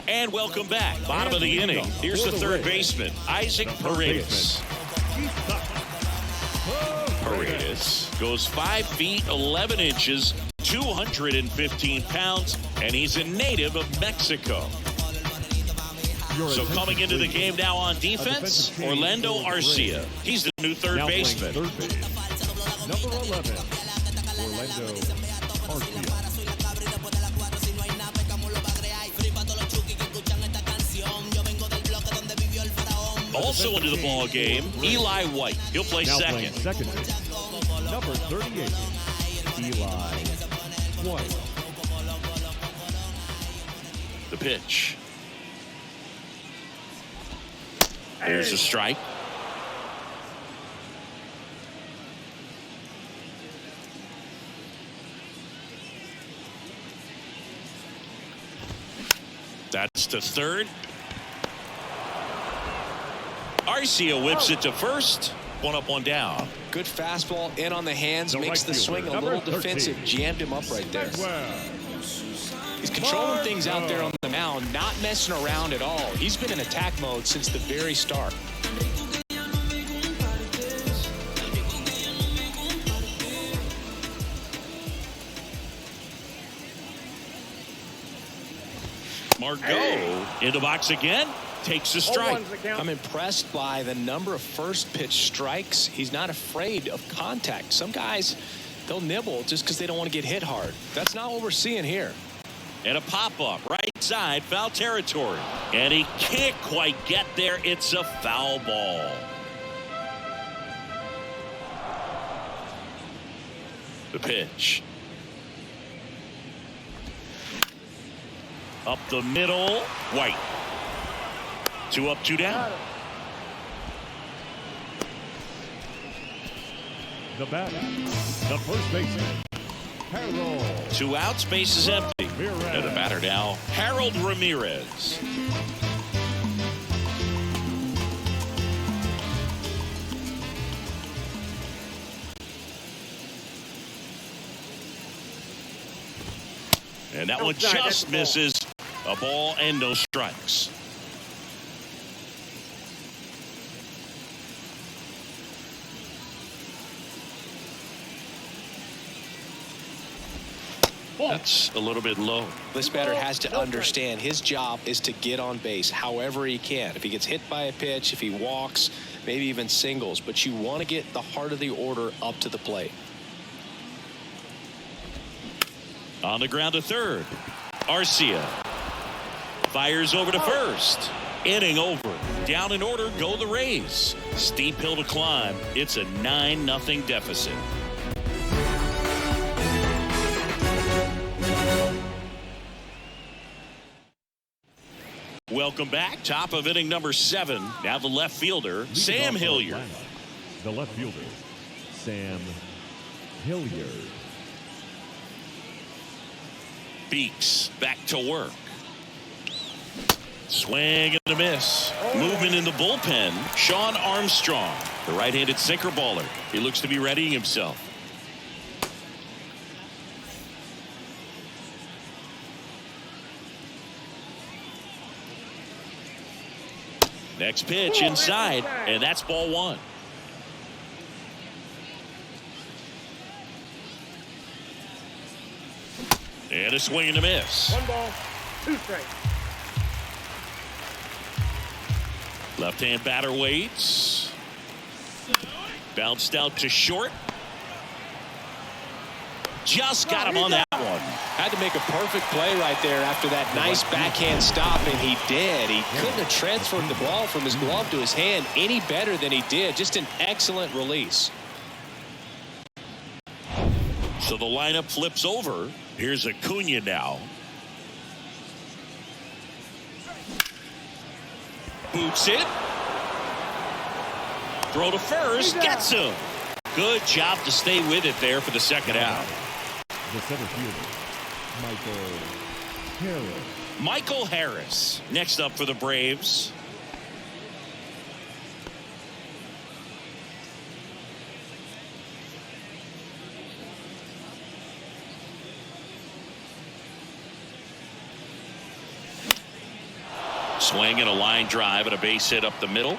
And welcome back. Bottom of the inning. Here's the 3rd baseman, Isaac Paredes. Paredes goes 5 feet 11 inches, 215 pounds, and he's a native of Mexico. So coming into the game now on defense, Orlando Arcia. He's the new 3rd baseman.
Third base, number 11, Orlando Arcia.
Also into the ball game, Eli White. He'll play
Now
second.
Second base, number 38, Eli White.
The pitch. Here's a strike. That's to third. Arcia whips it to first. 1 up, 1 down.
Good fastball in on the hands,
The
makes
right
the swing
fielder,
a little
number 13.
defensive. Jammed him up right there.
Well,
He He's controlling things out there on the mound, not messing around at all. He's been in attack mode since the very start.
Margot in the box again, takes a strike.
I'm impressed by the number of first pitch strikes. He's not afraid of contact. Some guys, they'll nibble just because they don't want to get hit hard. That's not what we're seeing here.
And a pop-up right side, foul territory. And he can't quite get there. It's a foul ball. The pitch. Up the middle, White. 2 up, 2 down.
The batter, the first baseman, Harold.
2 outs, base is empty. And the batter now, Harold Ramirez. And that one just misses. A ball and no strikes. That's a little bit low.
This batter has to understand his job is to get on base however he can. If he gets hit by a pitch, if he walks, maybe even singles, but you want to get the heart of the order up to the plate.
On the ground to third. Arcia fires over to first. Inning over. Down in order go the Rays. Steep hill to climb. It's a 9-0 deficit. Welcome back. Top of inning number 7. Now the left fielder, Sam Hilliard.
The left fielder, Sam Hilliard.
Beeks back to work. Swing and a miss. Movement in the bullpen. Sean Armstrong, the right-handed sinker baller. He looks to be readying himself. Next pitch inside, and that's ball 1. And a swing and a miss.
1 ball, 2 strikes.
Left-hand batter waits. Bounced out to short. Just got him on that one.
Had to make a perfect play right there after that nice backhand stop, and he did. He couldn't have transferred the ball from his glove to his hand any better than he did. Just an excellent release.
So the lineup flips over. Here's Acuna now. Boots it. Throw to first. Gets him. Good job to stay with it there for the second out.
The center fielder, Michael Harris.
Michael Harris next up for the Braves. Swing and a line drive and a base hit up the middle.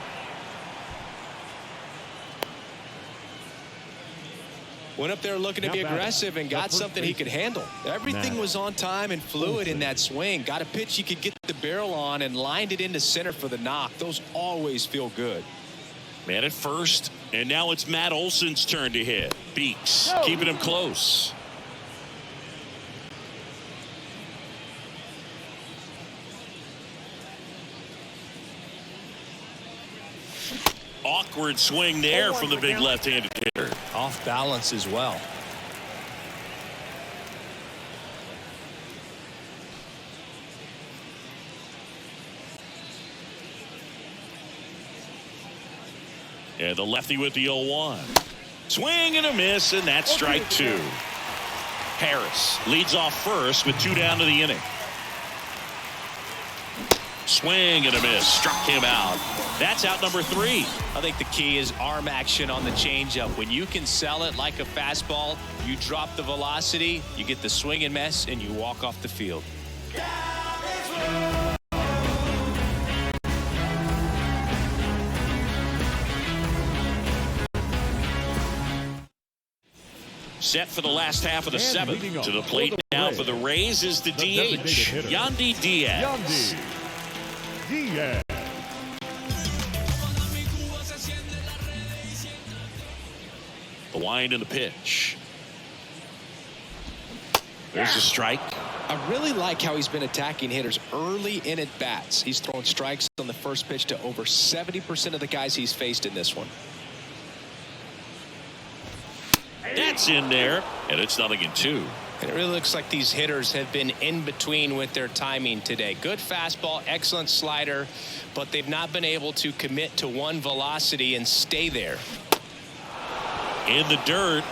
Went up there looking to be aggressive and got something he could handle. Everything was on time and fluid in that swing. Got a pitch he could get the barrel on and lined it into center for the knock. Those always feel good.
Man at first, and now it's Matt Olson's turn to hit. Beeks keeping him close. Awkward swing there from the big left-handed hitter.
Off balance as well.
And the lefty with the 0-1. Swing and a miss, and that's strike 2. Harris leads off first with 2 down to the inning. Swing and a miss. Struck him out. That's out number 3.
I think the key is arm action on the changeup. When you can sell it like a fastball, you drop the velocity, you get the swing and miss, and you walk off the field.
Set for the last half of the seventh. To the plate now for the Rays is the DH, Yandy Diaz.
Diaz.
The wind and the pitch. There's a strike.
I really like how he's been attacking hitters early in at bats. He's throwing strikes on the first pitch to over 70% of the guys he's faced in this one.
That's in there, and it's 0-2.
And it really looks like these hitters have been in between with their timing today. Good fastball, excellent slider, but they've not been able to commit to one velocity and stay there.
In the dirt.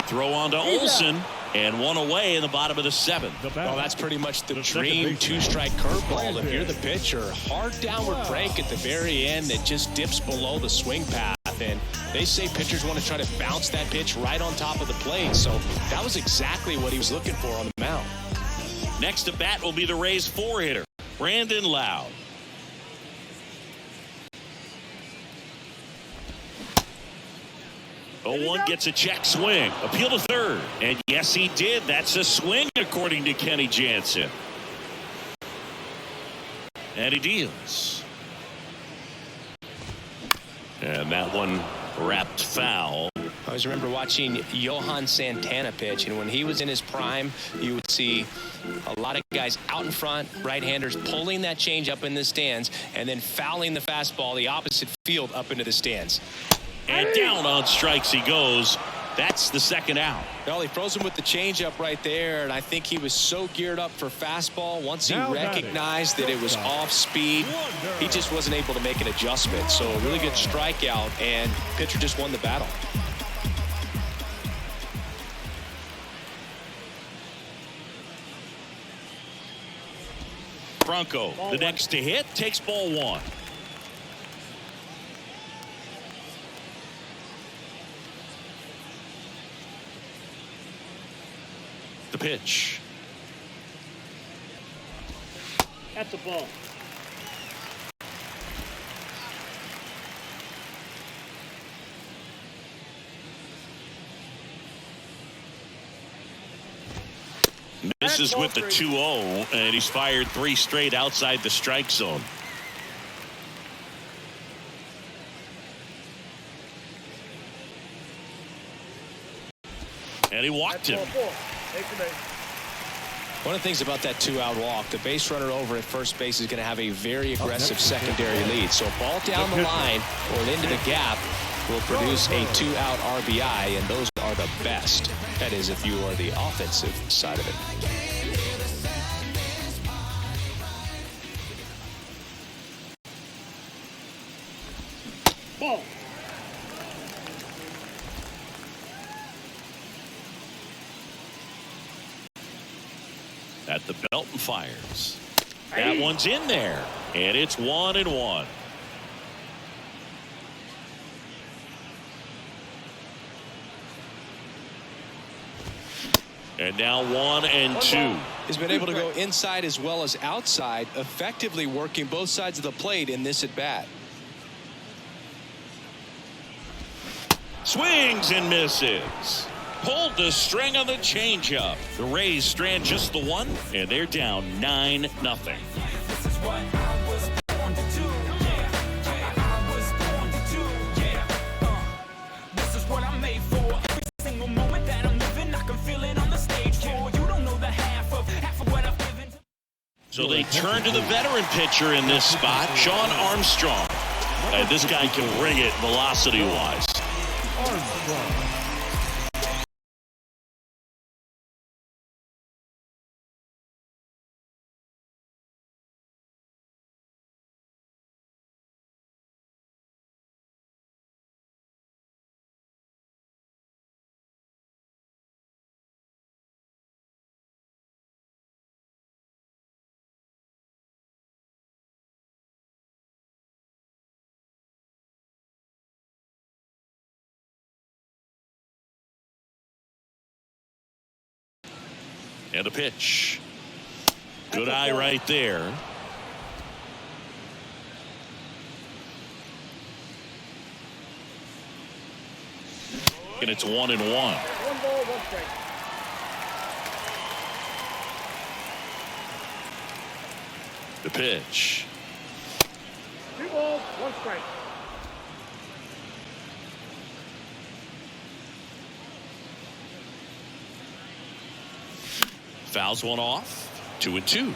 Throw on to Olsen, and one away in the bottom of the seventh.
Well, that's pretty much the dream two-strike curveball. If you're the pitcher, hard downward break at the very end that just dips below the swing path. And they say pitchers want to try to bounce that pitch right on top of the plate. So that was exactly what he was looking for on the mound.
Next to bat will be the Rays' four-hitter, Brandon Loud. Oh, one gets a check swing. Appeal to third. And yes, he did. That's a swing, according to Kenny Jansen. And he deals. And that one wrapped foul.
I always remember watching Johan Santana pitch, and when he was in his prime, you would see a lot of guys out in front, right-handers pulling that change up in the stands and then fouling the fastball the opposite field up into the stands.
And down on strikes he goes. That's the second out.
Well, he froze him with the changeup right there, and I think he was so geared up for fastball. Once he recognized that it was off speed, he just wasn't able to make an adjustment. So a really good strikeout, and pitcher just won the battle.
Bronco, the next to hit, takes ball one. The pitch.
At the ball.
Misses with the 2-0, and he's fired 3 straight outside the strike zone. And he walked him.
One of the things about that 2-out walk, the base runner over at first base is going to have a very aggressive secondary lead. So a ball down the line or into the gap will produce a 2-out RBI, and those are the best. That is, if you are the offensive side of it.
Ball.
At the belt and fires. That one's in there, and it's 1-1. And now 1-2.
He's been able to go inside as well as outside, effectively working both sides of the plate in this at bat.
Swings and misses. Pulled the string on the changeup. The Rays strand just the one, and they're down 9-0. So they turn to the veteran pitcher in this spot, Sean Armstrong. And this guy can bring it velocity-wise.
Armstrong.
And a pitch. Good eye right there. And it's 1-1.
1 ball, 1 strike.
The pitch.
2 balls, 1 strike.
Fouls one off. 2-2.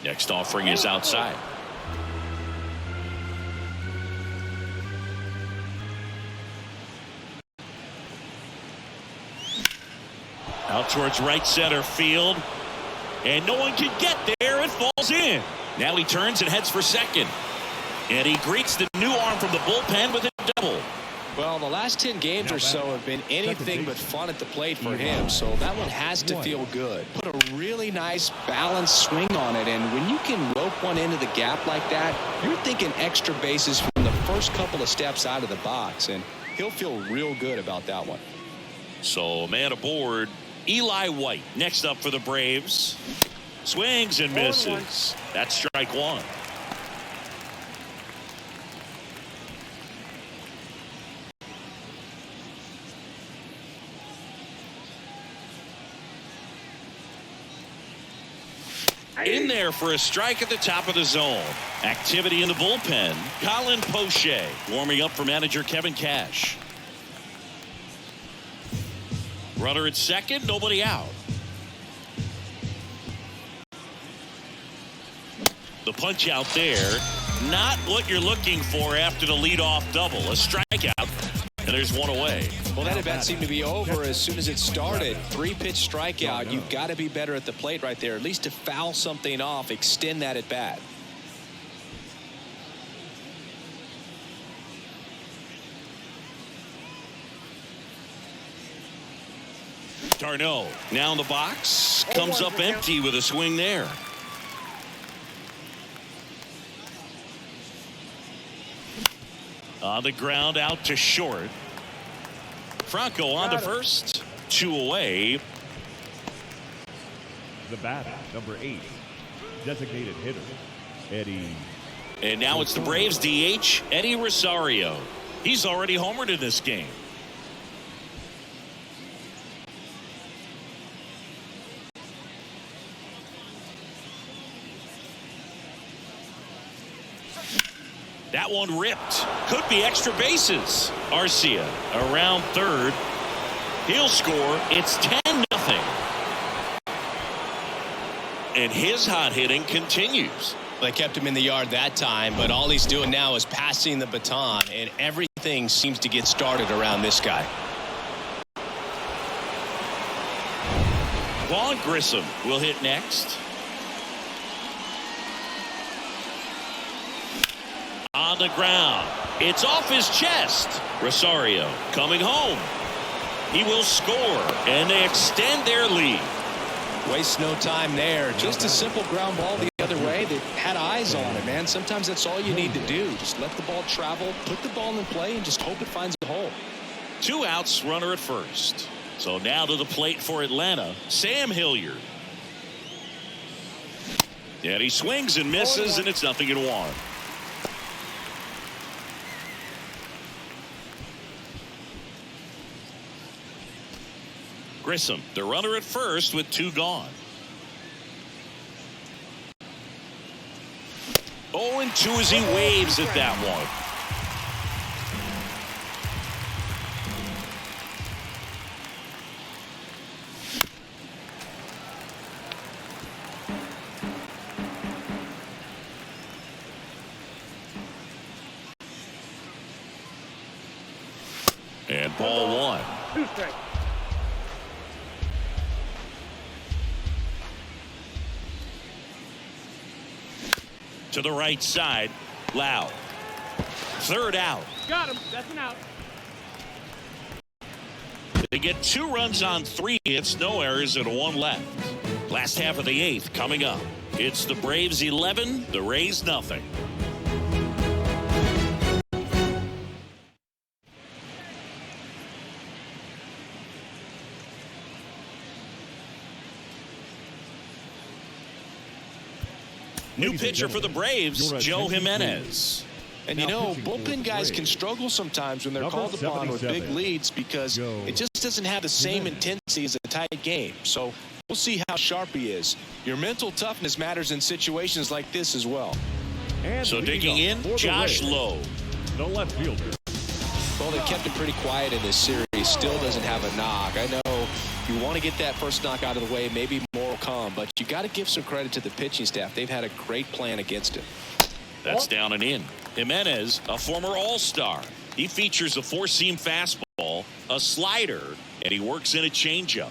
Next offering is outside. Out towards right center field. And no one can get there. It falls in. Now he turns and heads for second. And he greets the new arm from the bullpen with a double.
Well, the last 10 games or so have been anything but fun at the plate for him, so that one has to feel good. Put a really nice balanced swing on it, and when you can rope one into the gap like that, you're thinking extra bases from the first couple of steps out of the box, and he'll feel real good about that one.
So, man aboard, Eli White next up for the Braves. Swings and misses. That's strike one. In there for a strike at the top of the zone. Activity in the bullpen. Colin Poche warming up for manager Kevin Cash. Runner at second, nobody out. The punch out there, not what you're looking for after the leadoff double. A strikeout, and there's one away.
Well, that at bat seemed to be over as soon as it started. 3-pitch strikeout. You've got to be better at the plate right there, at least to foul something off, extend that at bat.
Tarno now in the box, comes up empty with a swing there. On the ground, out to short. Franco on to first. 2 away.
The batter, number 8, designated hitter, Eddie.
And now it's the Braves DH, Eddie Rosario. He's already homered in this game. That one ripped. Could be extra bases. Arcia around third. He'll score. It's 10-0. And his hot hitting continues.
They kept him in the yard that time, but all he's doing now is passing the baton, and everything seems to get started around this guy.
Vaughn Grissom will hit next. On the ground. It's off his chest. Rosario coming home. He will score, and they extend their lead.
Waste no time there. Just a simple ground ball the other way that had eyes on it, man. Sometimes that's all you need to do. Just let the ball travel, put the ball in play, and just hope it finds a hole.
2 outs, runner at first. So now to the plate for Atlanta, Sam Hilliard. And he swings and misses, and it's 0-1. Grissom, the runner at first with 2 gone. 0-2 as he waves at that one. And ball 1.
2 strikes.
To the right side, Lau. Third out.
Got him. That's an out.
They get 2 runs on 3 hits, no errors, and 1 left. Last half of the 8th coming up. It's the Braves 11, the Rays nothing. New pitcher for the Braves, Joe Jimenez.
And you know, bullpen guys can struggle sometimes when they're called upon with big leads because it just doesn't have the same intensity as a tight game. So we'll see how sharp he is. Your mental toughness matters in situations like this as well.
So digging in, Josh Lowe.
The left fielder.
Well, they kept him pretty quiet in this series. Still doesn't have a knock. I know you want to get that first knock out of the way, maybe more will come, but you got to give some credit to the pitching staff. They've had a great plan against him.
That's down and in. Jimenez, a former All-Star. He features a four-seam fastball, a slider, and he works in a changeup.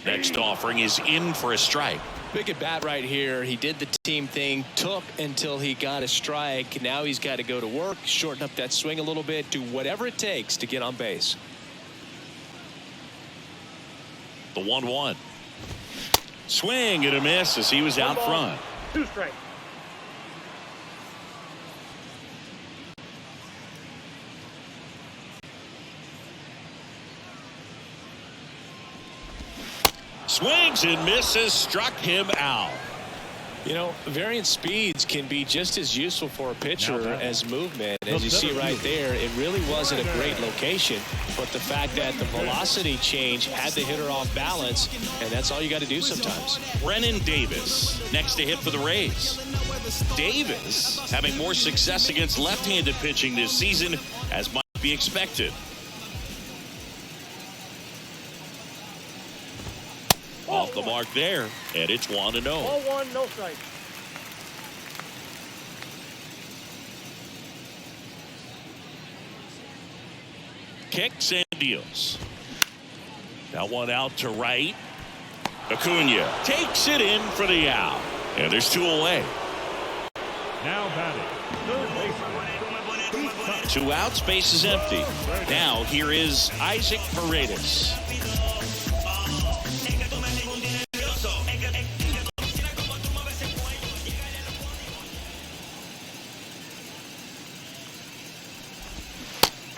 Next offering is in for a strike.
Big at bat right here. He did the team thing, took until he got a strike. Now he's got to go to work, shorten up that swing a little bit, do whatever it takes to get on base.
The 1-1. Swing and a miss as he was out front.
2 strikes.
Swings and misses, struck him out.
You know, varying speeds can be just as useful for a pitcher as movement. As you see right there, it really wasn't a great location, but the fact that the velocity change had the hitter off balance, and that's all you got to do sometimes.
Brennan Davis next to hit for the Rays. Davis having more success against left-handed pitching this season, as might be expected. Off the mark there, and it's 1-0.
Ball 1, no strike.
Kicks and deals. That one out to right. Acuna takes it in for the out. And there's 2 away.
Now batting, third baseman.
2 outs, base is empty. Now here is Isaac Paredes.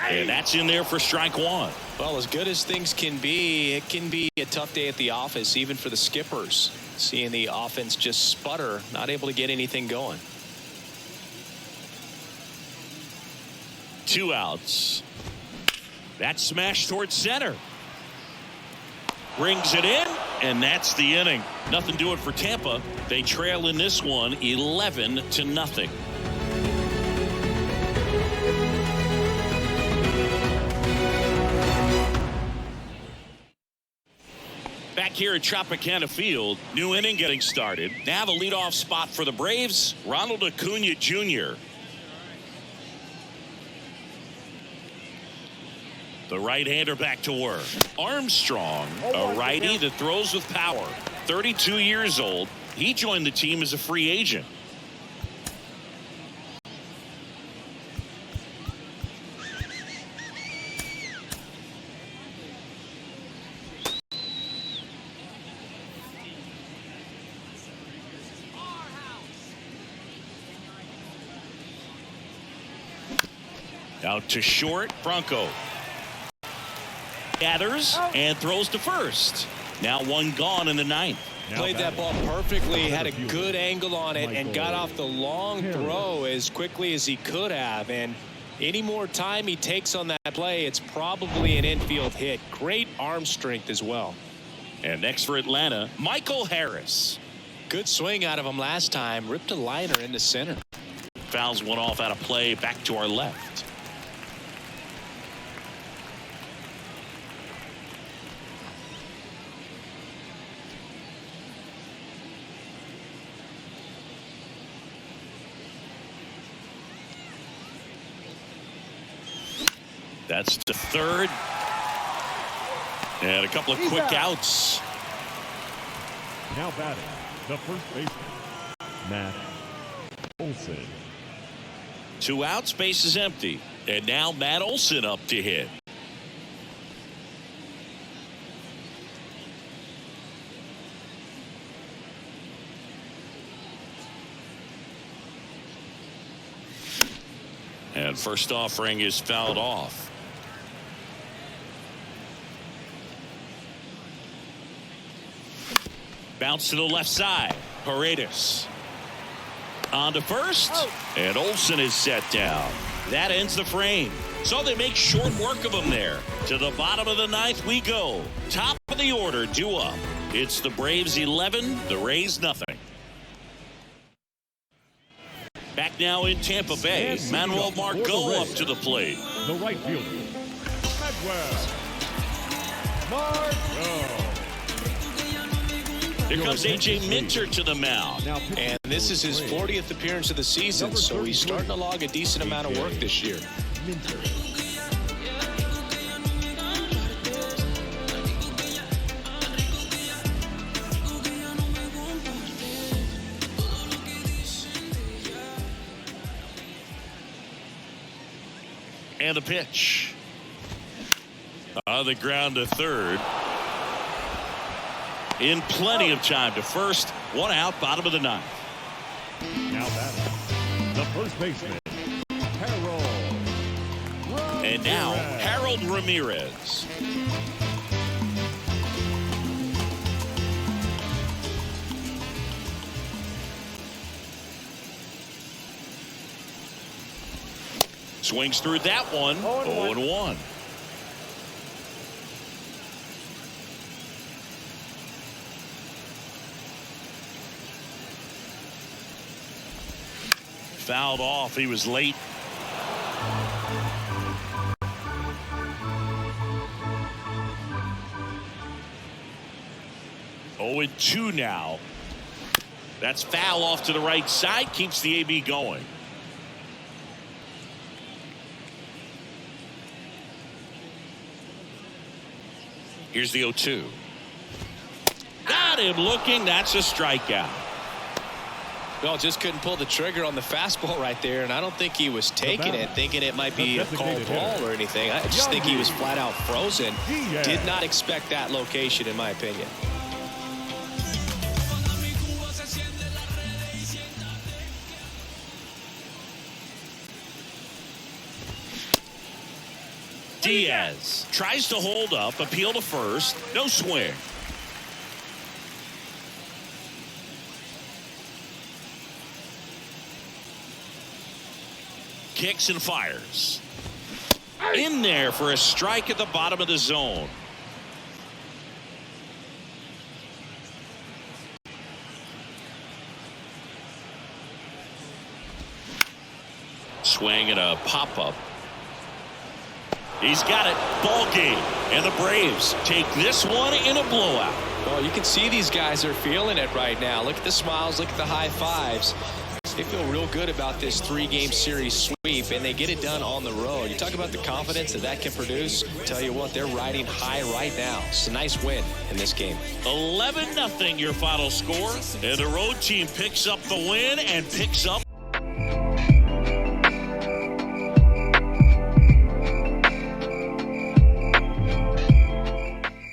And that's in there for strike 1.
Well, as good as things can be, it can be a tough day at the office, even for the skippers. Seeing the offense just sputter, not able to get anything going.
2 outs. That smash towards center. Brings it in, and that's the inning. Nothing doing for Tampa. They trail in this one 11-0. Back here at Tropicana Field, new inning getting started. Now the leadoff spot for the Braves, Ronald Acuna Jr. The right-hander back to work. Armstrong, a righty that throws with power. 32 years old. He joined the team as a free agent. Out to short, Bronco. Gathers and throws to first. Now 1 gone in the 9th.
Played that ball perfectly, had a good angle on it, and got off the long throw as quickly as he could have. And any more time he takes on that play, it's probably an infield hit. Great arm strength as well.
And next for Atlanta, Michael Harris.
Good swing out of him last time. Ripped a liner into center.
Fouls one off out of play back to our left. That's the 3rd. And a couple of quick outs.
Now batting, the first baseman, Matt Olson.
2 outs, base is empty. And now Matt Olson up to hit. And first offering is fouled off. Bounce to the left side. Paredes. On to first. And Olsen is set down. That ends the frame. So they make short work of him there. To the bottom of the ninth we go. Top of the order, due up. It's the Braves 11, the Rays nothing. Back now in Tampa Bay, Manuel Margot up to the plate.
The right fielder, Manuel Margot.
Here comes A.J. Minter to the mound.
And this is his 40th appearance of the season, so he's starting to log a decent amount of work this year.
Minter.
And a pitch. On the ground to third. In plenty of time to first. One out, bottom of the ninth.
Now batting, the first baseman, Harold.
And now Harold Ramirez. Swings through that one. 0-1. Fouled off. He was late. Oh, 2 now. That's foul off to the right side. Keeps the AB going. Here's the 0-2. Got him looking. That's a strikeout.
Well, just couldn't pull the trigger on the fastball right there, and I don't think he was taking it, thinking it might be a called ball or anything. I just think he was flat out frozen. Did not expect that location, in my opinion.
Diaz tries to hold up, appeal to first, no swing. Kicks and fires. In there for a strike at the bottom of the zone. Swing and a pop-up. He's got it. Ball game. And the Braves take this one in a blowout.
Well, you can see these guys are feeling it right now. Look at the smiles. Look at the high fives. They feel real good about this 3-game series sweep, and they get it done on the road. You talk about the confidence that can produce. Tell you what, they're riding high right now. It's a nice win in this game.
11-0 your final score. And the road team picks up the win and picks up